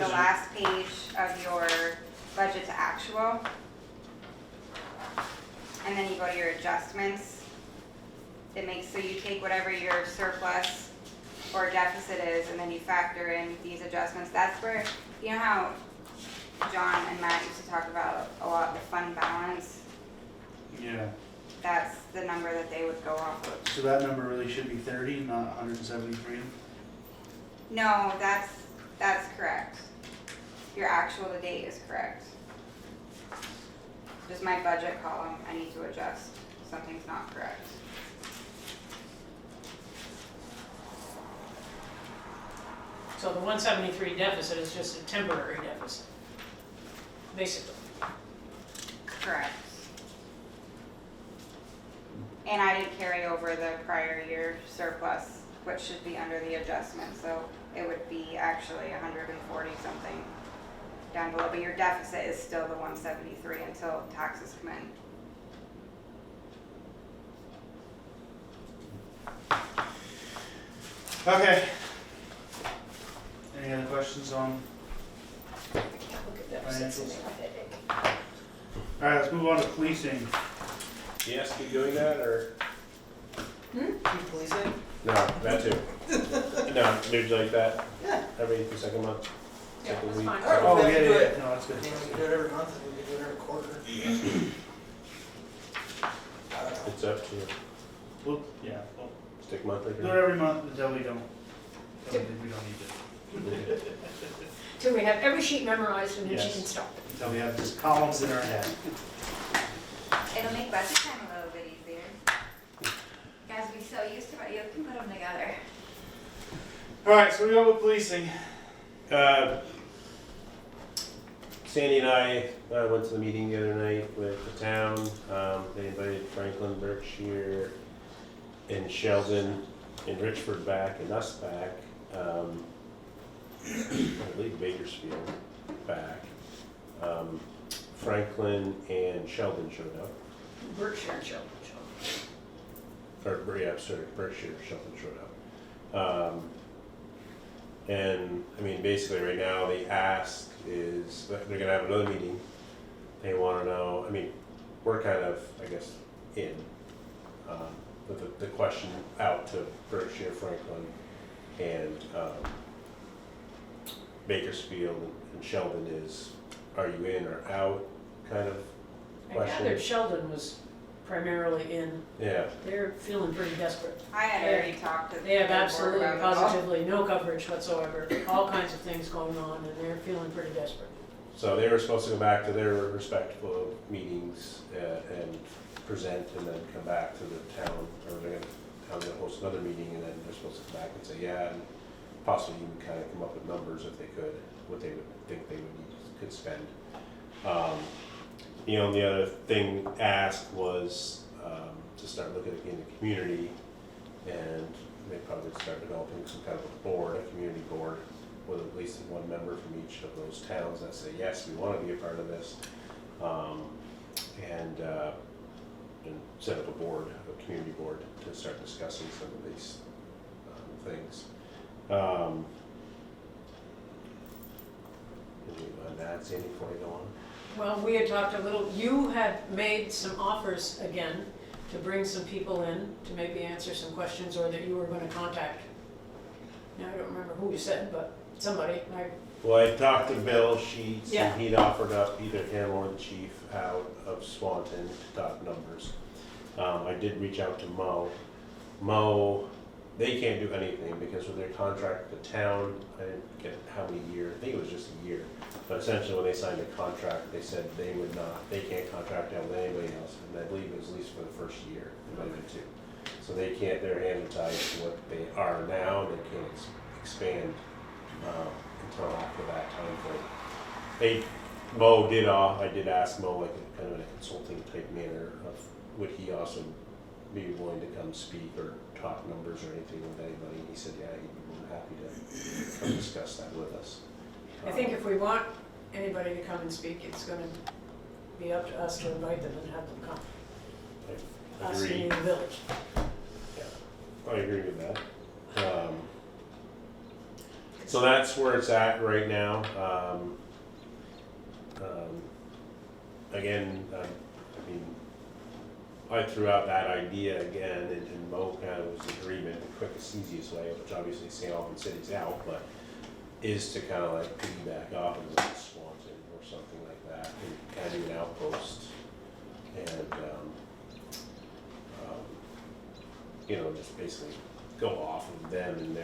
Speaker 9: the last page of your budget to actual, and then you go to your adjustments, it makes, so you take whatever your surplus or deficit is, and then you factor in these adjustments. That's where, you know how John and Matt used to talk about a lot the fund balance?
Speaker 1: Yeah,
Speaker 9: That's the number that they would go off of.
Speaker 1: so that number really should be 30, not 173.
Speaker 9: No, that's correct. Your actual to date is correct. Just my budget column, I need to adjust. Something's not correct.
Speaker 2: So the 173 deficit is just a temporary deficit, basically.
Speaker 9: Correct. And I didn't carry over the prior year surplus, which should be under the adjustment, so it would be actually 140 something down below, but your deficit is still the 173 until taxes come in.
Speaker 1: Okay. Any other questions on?
Speaker 2: I can't look at deficits in my headache.
Speaker 1: Alright, let's move on to policing.
Speaker 3: Yes, keep doing that, or?
Speaker 4: Keep policing?
Speaker 3: No, that too. No, dudes like that,
Speaker 4: Yeah.
Speaker 3: every second month.
Speaker 2: Yeah,
Speaker 3: second
Speaker 2: that's
Speaker 3: week.
Speaker 2: fine.
Speaker 4: Alright,
Speaker 1: Oh,
Speaker 4: we
Speaker 1: yeah,
Speaker 4: have to
Speaker 1: yeah,
Speaker 4: do
Speaker 1: yeah,
Speaker 4: it.
Speaker 1: no, that's
Speaker 4: I
Speaker 1: good.
Speaker 4: mean, we can do it every month, and we can do it every quarter.
Speaker 3: It's up to you.
Speaker 1: Well, yeah, well,
Speaker 3: Stick monthly.
Speaker 1: do it every month until we don't need it.
Speaker 2: Till we have every sheet memorized and then she
Speaker 1: Yes.
Speaker 2: can stop.
Speaker 1: Until we have just columns in our head.
Speaker 9: It'll make budget time a little bit easier. You guys will be so used to it, you can put them together.
Speaker 1: Alright, so we go with policing.
Speaker 3: Sandy and I went to the meeting the other night with the town. They invited Franklin, Berkshire, and Sheldon, and Richford back, and us back. I believe Bakersfield back. Franklin and Sheldon showed up.
Speaker 2: Berkshire and Sheldon.
Speaker 3: Berkshire, Sheldon showed up. And, I mean, basically right now, the ask is, that they're gonna have another meeting. They wanna know, I mean, we're kind of, I guess, in, with the question out to Berkshire, Franklin, and, Bakersfield and Sheldon is, are you in or out, kind of
Speaker 2: I
Speaker 3: question.
Speaker 2: gathered Sheldon was primarily in.
Speaker 3: Yeah,
Speaker 2: They're feeling pretty desperate.
Speaker 9: I had already talked to.
Speaker 2: They have
Speaker 9: the board
Speaker 2: absolutely,
Speaker 9: about it all.
Speaker 2: positively no coverage whatsoever, all kinds of things going on, and they're feeling pretty desperate.
Speaker 3: so they were supposed to go back to their respective meetings, and present, and then come back to the town, or they're gonna host another meeting, and then they're supposed to come back and say, yeah, and possibly even kind of come up with numbers if they could, what they would think they could spend. You know, the other thing asked was, to start looking at the community, and they probably start developing some kind of a board, a community board, with at least one member from each of those towns that say, yes, we want to be a part of this. And set up a board, a community board, to start discussing some of these things. Anything on that, Sandy, before I go on?
Speaker 2: Well, we had talked a little, you had made some offers again to bring some people in to maybe answer some questions, or that you were gonna contact. Now, I don't remember who you said, but somebody,
Speaker 3: Well, I talked to Bill Sheets,
Speaker 2: Yeah.
Speaker 3: and he'd offered up either him or the chief out of Swanton to talk numbers. I did reach out to Mo, they can't do anything because with their contract with the town, I didn't get how many years, I think it was just a year. But essentially, when they signed the contract, they said they can't contract out with anybody else, and I believe it was at least for the first year, it might have been 2. So they can't, their hands are tied to what they are now, and they can't expand, until after that time frame. I did ask Mo, like, kind of in a consulting type manner, of would he also be willing to come speak or talk numbers or anything with anybody, and he said, yeah, he'd be more than happy to come discuss that with us.
Speaker 2: I think if we want anybody to come and speak, it's gonna be up to us to invite them and have them come.
Speaker 3: I
Speaker 2: Us
Speaker 3: agree.
Speaker 2: being the village.
Speaker 3: Yeah, I agree with that. So that's where it's at right now. Again, I mean, I threw out that idea again, and Mo kind of was in agreement, the quickest, easiest way, which obviously St. Albans City's out, but is to kind of like piggyback off of like Swanton or something like that, and kind of do an outpost, and you know, just basically go off of them, and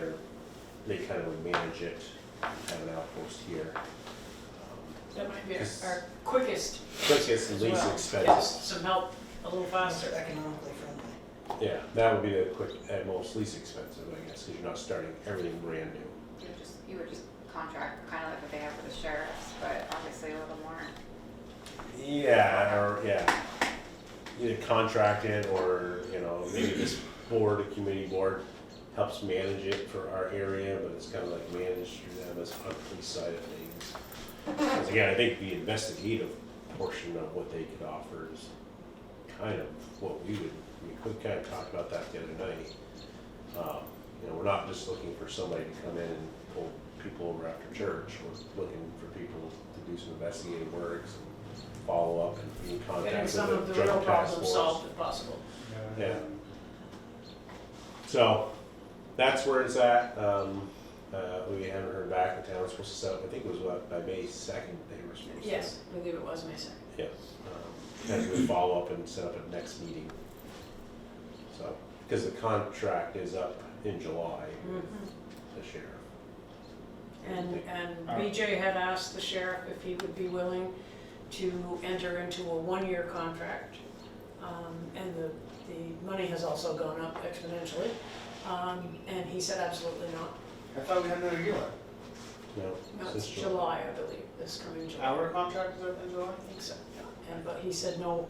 Speaker 3: they kind of would manage it, have an outpost here.
Speaker 2: That might be
Speaker 3: Yes.
Speaker 2: our quickest
Speaker 3: Quickest and
Speaker 2: as
Speaker 3: least
Speaker 2: well. Get
Speaker 3: expensive.
Speaker 2: us some help a little
Speaker 4: They're
Speaker 2: faster.
Speaker 4: economically friendly.
Speaker 3: Yeah, that would be the quick, at most least expensive, I guess, because you're not starting everything brand new.
Speaker 9: You would just contract, kind of like what they have for the sheriffs, but obviously a little more.
Speaker 3: Yeah, either contract it or, you know, maybe this board, a community board, helps manage it for our area, but it's kind of like managed through them as on the police side of things. Because again, I think the investigative portion of what they could offer is kind of what we kind of talked about that the other night. You know, we're not just looking for somebody to come in and pull people over after church. We're looking for people to do some investigative works and follow up and be in contact
Speaker 2: Getting
Speaker 3: with
Speaker 2: some of
Speaker 3: the
Speaker 2: the real
Speaker 3: drug task
Speaker 2: problems
Speaker 3: force.
Speaker 2: solved if possible.
Speaker 3: Yeah. So, that's where it's at. We haven't heard back. The town was supposed to set up, I think it was by May 2nd they were supposed to.
Speaker 2: Yes, I believe it was May 2nd.
Speaker 3: Yeah. And we'll follow up and set up a next meeting. So, because the contract is up in July, the sheriff.
Speaker 2: And BJ had asked the sheriff if he would be willing to enter into a 1-year contract. And the money has also gone up exponentially. And he said absolutely not.
Speaker 1: I thought we had another year left.
Speaker 3: No,
Speaker 2: No, it's
Speaker 3: this
Speaker 2: July, I believe, this coming July.
Speaker 1: Our contract is up in July?
Speaker 2: I think so, yeah. But he said no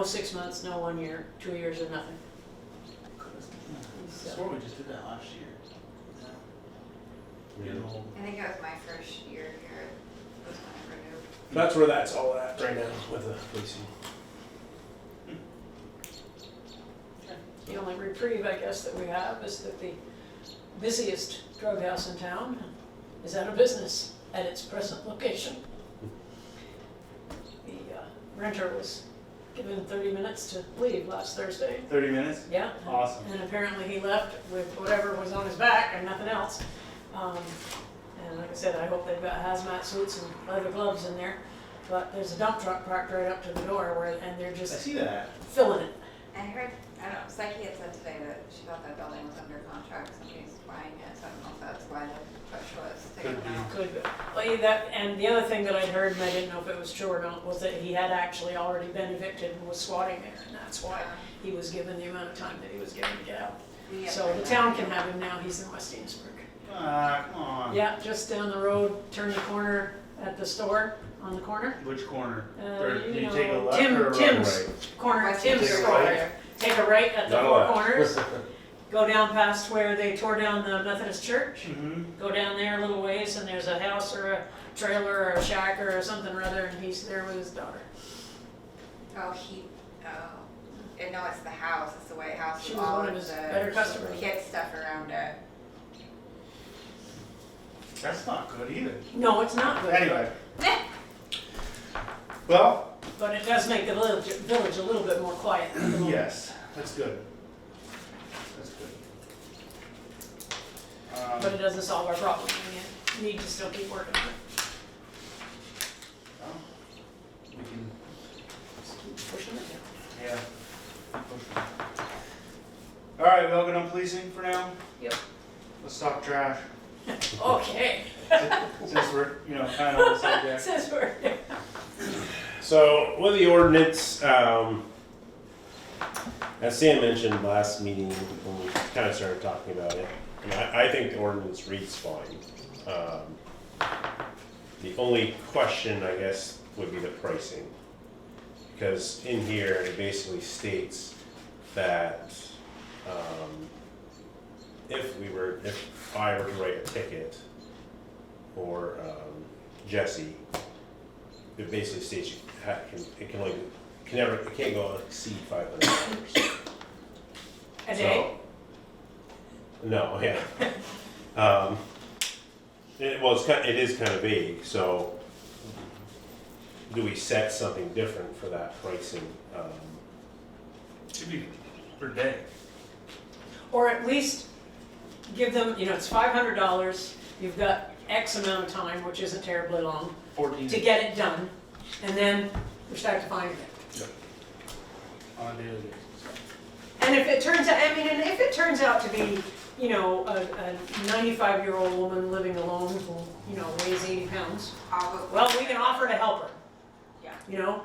Speaker 2: 6 months, no 1 year, 2 years or nothing.
Speaker 1: I swore we just did that last year.
Speaker 3: Yeah.
Speaker 1: You know,
Speaker 9: I think it was my first year here, was when I renewed.
Speaker 3: That's where that's all at right now with the policing.
Speaker 2: The only reprieve, I guess, that we have is that the busiest drug house in town is out of business at its present location. The renter was given 30 minutes to leave last Thursday.
Speaker 1: 30 minutes?
Speaker 2: Yeah.
Speaker 1: Awesome.
Speaker 2: And apparently he left with whatever was on his back and nothing else. And like I said, I hope they've got hazmat suits and leather gloves in there. But there's a dump truck parked right up to the door and they're
Speaker 1: I
Speaker 2: just
Speaker 1: see that.
Speaker 2: filling it.
Speaker 9: I heard, I don't know, Psyche had said today that she thought that building was under contract, somebody's buying it, so I don't know if that's why the push was taken
Speaker 1: Could be.
Speaker 9: out.
Speaker 2: Could be. Well, yeah, that, and the other thing that I'd heard, and I didn't know if it was true or not, was that he had actually already been evicted and was squatting there, and that's why he was given the amount of time that he was given to get out.
Speaker 9: Yeah.
Speaker 2: So the town can have him now, he's in West Enosburg.
Speaker 1: Ah, come on.
Speaker 2: Yeah, just down the road, turn the corner at the store, on the corner.
Speaker 1: Which corner?
Speaker 2: Uh,
Speaker 1: Or
Speaker 2: you
Speaker 1: do you
Speaker 2: know,
Speaker 1: take a left or a
Speaker 2: Tim's
Speaker 1: right?
Speaker 2: corner,
Speaker 9: West
Speaker 2: Tim's
Speaker 1: Take a
Speaker 2: store
Speaker 1: right.
Speaker 2: there. Take a right at the
Speaker 3: Not a
Speaker 2: four
Speaker 3: left.
Speaker 2: corners, go down past where they tore down the Methodist church.
Speaker 1: Mm-hmm.
Speaker 2: Go down there a little ways and there's a house or a trailer or a shack or something or other and he's there with his daughter.
Speaker 9: Oh, no, it's the house, it's the White House
Speaker 2: She
Speaker 9: with
Speaker 2: was
Speaker 9: all
Speaker 2: one of
Speaker 9: of
Speaker 2: his
Speaker 9: the
Speaker 2: better customers.
Speaker 9: kid stuff around it.
Speaker 1: That's not good either.
Speaker 2: No, it's not good.
Speaker 1: Anyway. Well,
Speaker 2: But it does make the village a little bit more quiet at the moment.
Speaker 1: yes, that's good. That's good.
Speaker 2: But it doesn't solve our problem. We need to still keep working on it.
Speaker 1: Well, we can,
Speaker 2: Just keep pushing it down.
Speaker 1: yeah. keep pushing. All right, we all good on policing for now?
Speaker 2: Yep.
Speaker 1: Let's talk trash.
Speaker 2: Okay.
Speaker 1: Since we're, kind of on the subject.
Speaker 2: Since we're,
Speaker 3: So with the ordinance, as Sam mentioned last meeting when we kind of started talking about it, and I think the ordinance reads fine. The only question, I guess, would be the pricing. Because in here, it basically states that if I were to write a ticket, or Jesse, it basically states it can't go exceed $500.
Speaker 2: a day?
Speaker 3: No, yeah. It is kind of vague, so do we set something different for that pricing?
Speaker 1: Should be per day.
Speaker 2: Or at least give them, it's $500, you've got X amount of time, which isn't terribly long,
Speaker 1: 14
Speaker 2: to get it done, and then we start to find it.
Speaker 1: on a daily basis.
Speaker 2: And if it turns out, and if it turns out to be, a 95-year-old woman living alone who, weighs 80 pounds, well, we can offer to help her.
Speaker 9: Yeah.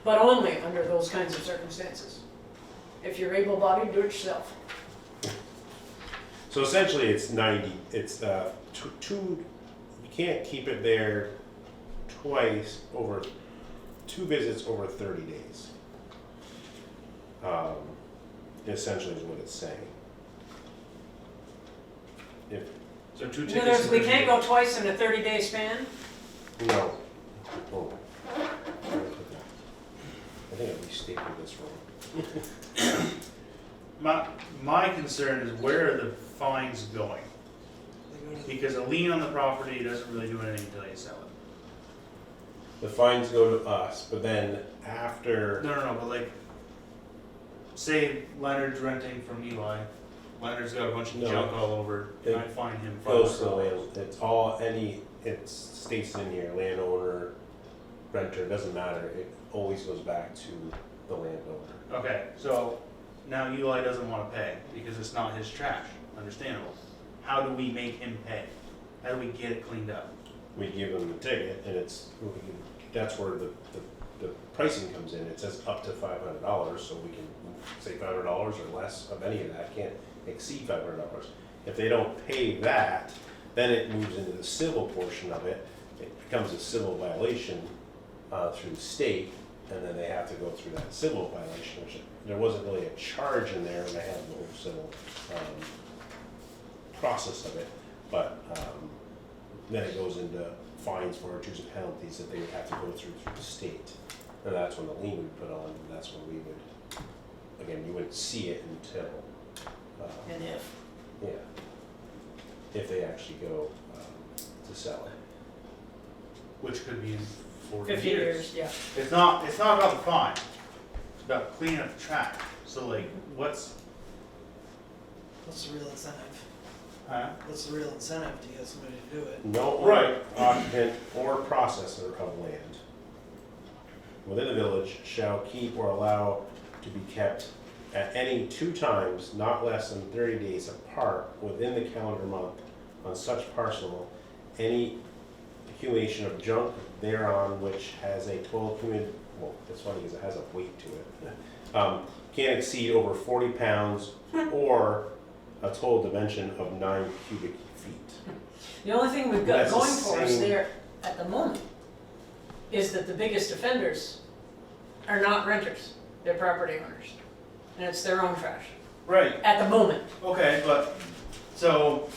Speaker 2: But only under those kinds of circumstances. If you're able-bodied, do it yourself.
Speaker 3: So essentially, it's 90. It's two. You can't keep it there twice over 2 visits over 30 days. Essentially, is what it's saying.
Speaker 1: So 2
Speaker 2: In
Speaker 1: tickets.
Speaker 2: other words,
Speaker 1: in
Speaker 2: we
Speaker 1: 30
Speaker 2: can't
Speaker 1: days.
Speaker 2: go twice in a 30-day span.
Speaker 3: No. Oh. I think I restated this wrong.
Speaker 1: My concern is where are the fines going? Because a lien on the property doesn't really do anything until you sell it.
Speaker 3: The fines go to us, but then after.
Speaker 1: No, but like, say Leonard's renting from Eli. Leonard's got a bunch of
Speaker 3: No.
Speaker 1: junk all over,
Speaker 3: It
Speaker 1: and I fine him
Speaker 3: Goes to the
Speaker 1: $500.
Speaker 3: land, it states in here, landowner, renter, doesn't matter, it always goes back to the landowner.
Speaker 1: Okay, so now Eli doesn't wanna pay because it's not his trash, understandable. How do we make him pay? How do we get it cleaned up?
Speaker 3: We give them the ticket, and that's where the pricing comes in. It says up to $500, so we can say $500 or less of any of that, can't exceed $500. If they don't pay that, then it moves into the civil portion of it. It becomes a civil violation through the state, and then they have to go through that civil violation, which there wasn't really a charge in there, and I have the whole civil process of it, but then it goes into fines, forfeitures, and penalties that they would have to go through the state. And that's when the lien would be put on, and that's when we would, again, you wouldn't see it until,
Speaker 2: And if.
Speaker 3: yeah, if they actually go to sell it.
Speaker 1: Which could be in 40
Speaker 2: 50 years, yeah.
Speaker 1: It's not about the fine, it's about cleaning up the trash. So like, what's,
Speaker 4: What's the real incentive?
Speaker 1: huh?
Speaker 4: What's the real incentive to get somebody to do it?
Speaker 3: No
Speaker 1: Right.
Speaker 3: occupant or processor of land within the village shall keep or allow to be kept at any 2 times, not less than 30 days apart within the calendar month on such parcel, any accumulation of junk thereon which has a total well, that's funny because it has a weight to it, can't exceed over 40 pounds or a total dimension of 9 cubic feet.
Speaker 2: The only thing we've got
Speaker 3: That's the
Speaker 2: going for us
Speaker 3: same-
Speaker 2: there at the moment is that the biggest offenders are not renters, they're property owners. And it's their own trash,
Speaker 1: Right,
Speaker 2: at the moment.
Speaker 1: okay, but, so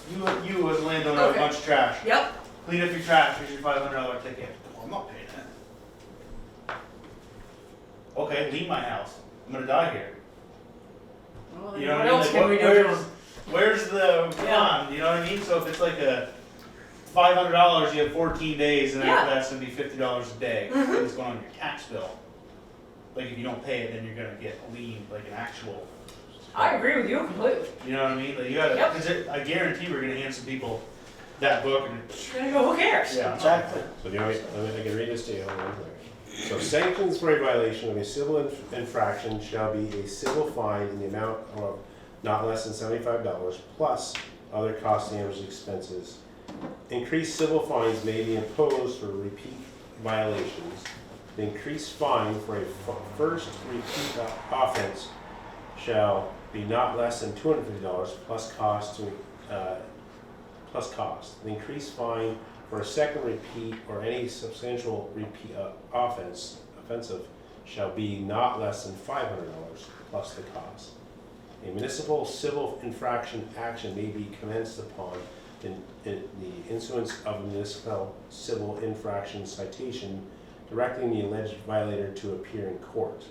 Speaker 1: you as a landowner have a
Speaker 2: Okay.
Speaker 1: bunch of trash.
Speaker 2: Yep.
Speaker 1: Clean up your trash, here's your $500 ticket. Well, I'm not paying that. Okay, leave my house. I'm gonna die here.
Speaker 2: Well,
Speaker 1: You
Speaker 2: then
Speaker 1: know
Speaker 2: what
Speaker 1: what I mean?
Speaker 2: else
Speaker 1: Like,
Speaker 2: can we do to them?
Speaker 1: where's the
Speaker 2: Yeah.
Speaker 1: fun? You know what I mean? So if it's like a $500, you have 14 days, and
Speaker 2: Yeah.
Speaker 1: after that's gonna be $50 a day.
Speaker 2: Mhm.
Speaker 1: It's going on your tax bill. Like if you don't pay it, then you're gonna get leaned like an actual.
Speaker 2: I agree with you completely.
Speaker 1: You know what I mean? Like you gotta,
Speaker 2: Yep.
Speaker 1: because I guarantee we're gonna hand some people that book and.
Speaker 2: You're gonna go, who cares?
Speaker 1: Yeah.
Speaker 8: Exactly.
Speaker 3: So the only, I can read this to you. Hold on a second. So sanctions for a violation of a civil infraction shall be a civil fine in the amount of not less than $75 plus other costs, damages, expenses. Increased civil fines may be imposed for repeat violations. The increased fine for a first repeat offense shall be not less than $250 plus cost plus cost. The increased fine for a second repeat or any substantial repeat offensive shall be not less than $500 plus the cost. A municipal civil infraction action may be commenced upon in the issuance of a municipal civil infraction citation directing the alleged violator to appear in court.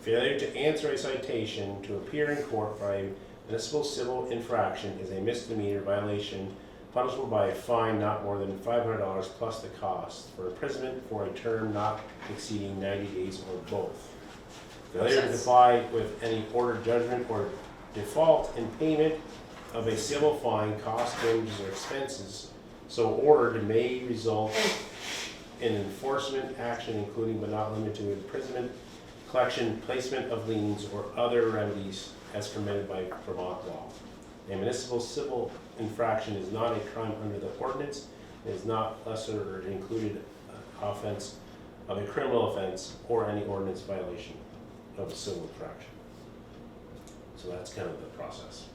Speaker 3: Failure to answer a citation to appear in court for a municipal civil infraction is a misdemeanor violation punishable by a fine not more than $500 plus the cost for imprisonment for a term not exceeding 90 days or both. Failure to comply with any ordered judgment or default in payment of a civil fine, cost, damages, or expenses so ordered may result in enforcement action including but not limited to imprisonment, collection, placement of liens, or other remedies as permitted by Vermont law. A municipal civil infraction is not a crime under the ordinance. It is not lesser or included offense of a criminal offense or any ordinance violation of a civil infraction. So that's kind of the process.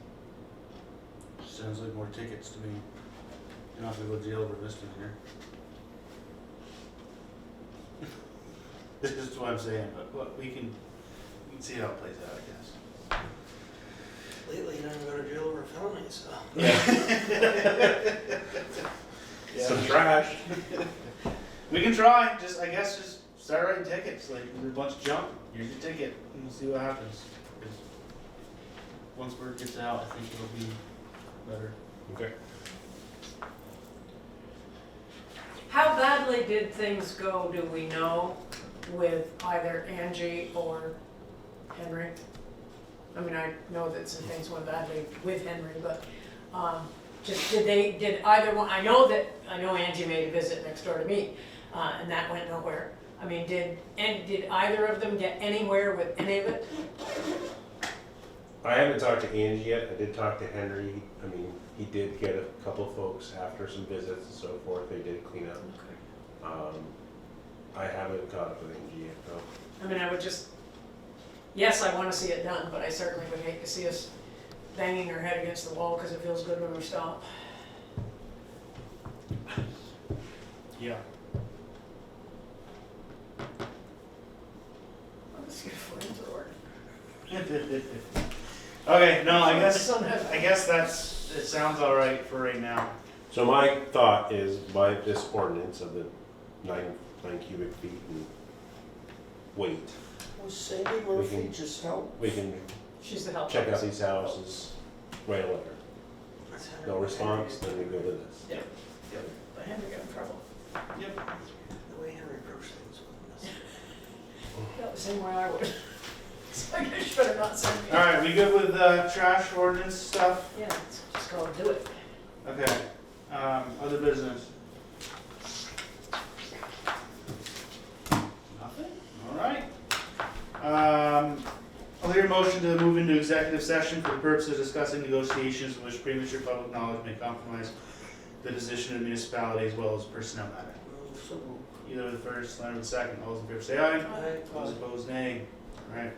Speaker 1: Sounds like more tickets to me. You don't have to go to jail over misdemeanor. This is what I'm saying, but look, we can see how it plays out, I guess.
Speaker 4: Lately, you don't go to jail over felonies, so.
Speaker 3: Some trash.
Speaker 1: We can try, I guess just start writing tickets, like there's a bunch of junk, here's your ticket, and we'll see what happens. 'Cause once word gets out, I think it'll be better.
Speaker 3: Okay.
Speaker 2: How badly did things go, do we know, with either Angie or Henry? I mean, I know that some things went badly with Henry, but, just, did either one, I know Angie made a visit next door to me, and that went nowhere. I mean, did either of them get anywhere with any of it?
Speaker 3: I haven't talked to Angie yet. I did talk to Henry. I mean, he did get a couple of folks after some visits and so forth. They did clean up. I haven't caught up with Angie yet, though.
Speaker 2: I mean, I would just, yes, I wanna see it done, but I certainly would hate to see us banging our head against the wall, cause it feels good when we stop.
Speaker 1: Yeah.
Speaker 2: I'll just get a flamethrower.
Speaker 1: Okay, no, I
Speaker 2: The sun
Speaker 1: guess that's, it sounds all right for right now.
Speaker 3: So my thought is by this ordinance of the 9 cubic feet and weight,
Speaker 8: Was Sandy Murphy just help?
Speaker 3: we can
Speaker 2: She's the help.
Speaker 3: check out these houses, write a letter. No response, then we go to this.
Speaker 2: But Henry got in trouble.
Speaker 1: Yep.
Speaker 4: The way Henry approached things was
Speaker 2: That was the same way I would. So I guess you better not send me.
Speaker 1: Alright, we good with trash ordinance stuff?
Speaker 2: Yeah, it's just called do it.
Speaker 1: Okay, other business? Nothing? Alright. I'll hear a motion to move into executive session for the purpose of discussing negotiations in which premature public knowledge may compromise the position of the municipality as well as personnel matter.
Speaker 8: So,
Speaker 1: Either the first, or the second, all those in favor say aye.
Speaker 8: I,
Speaker 1: Those opposed, nay. Alright,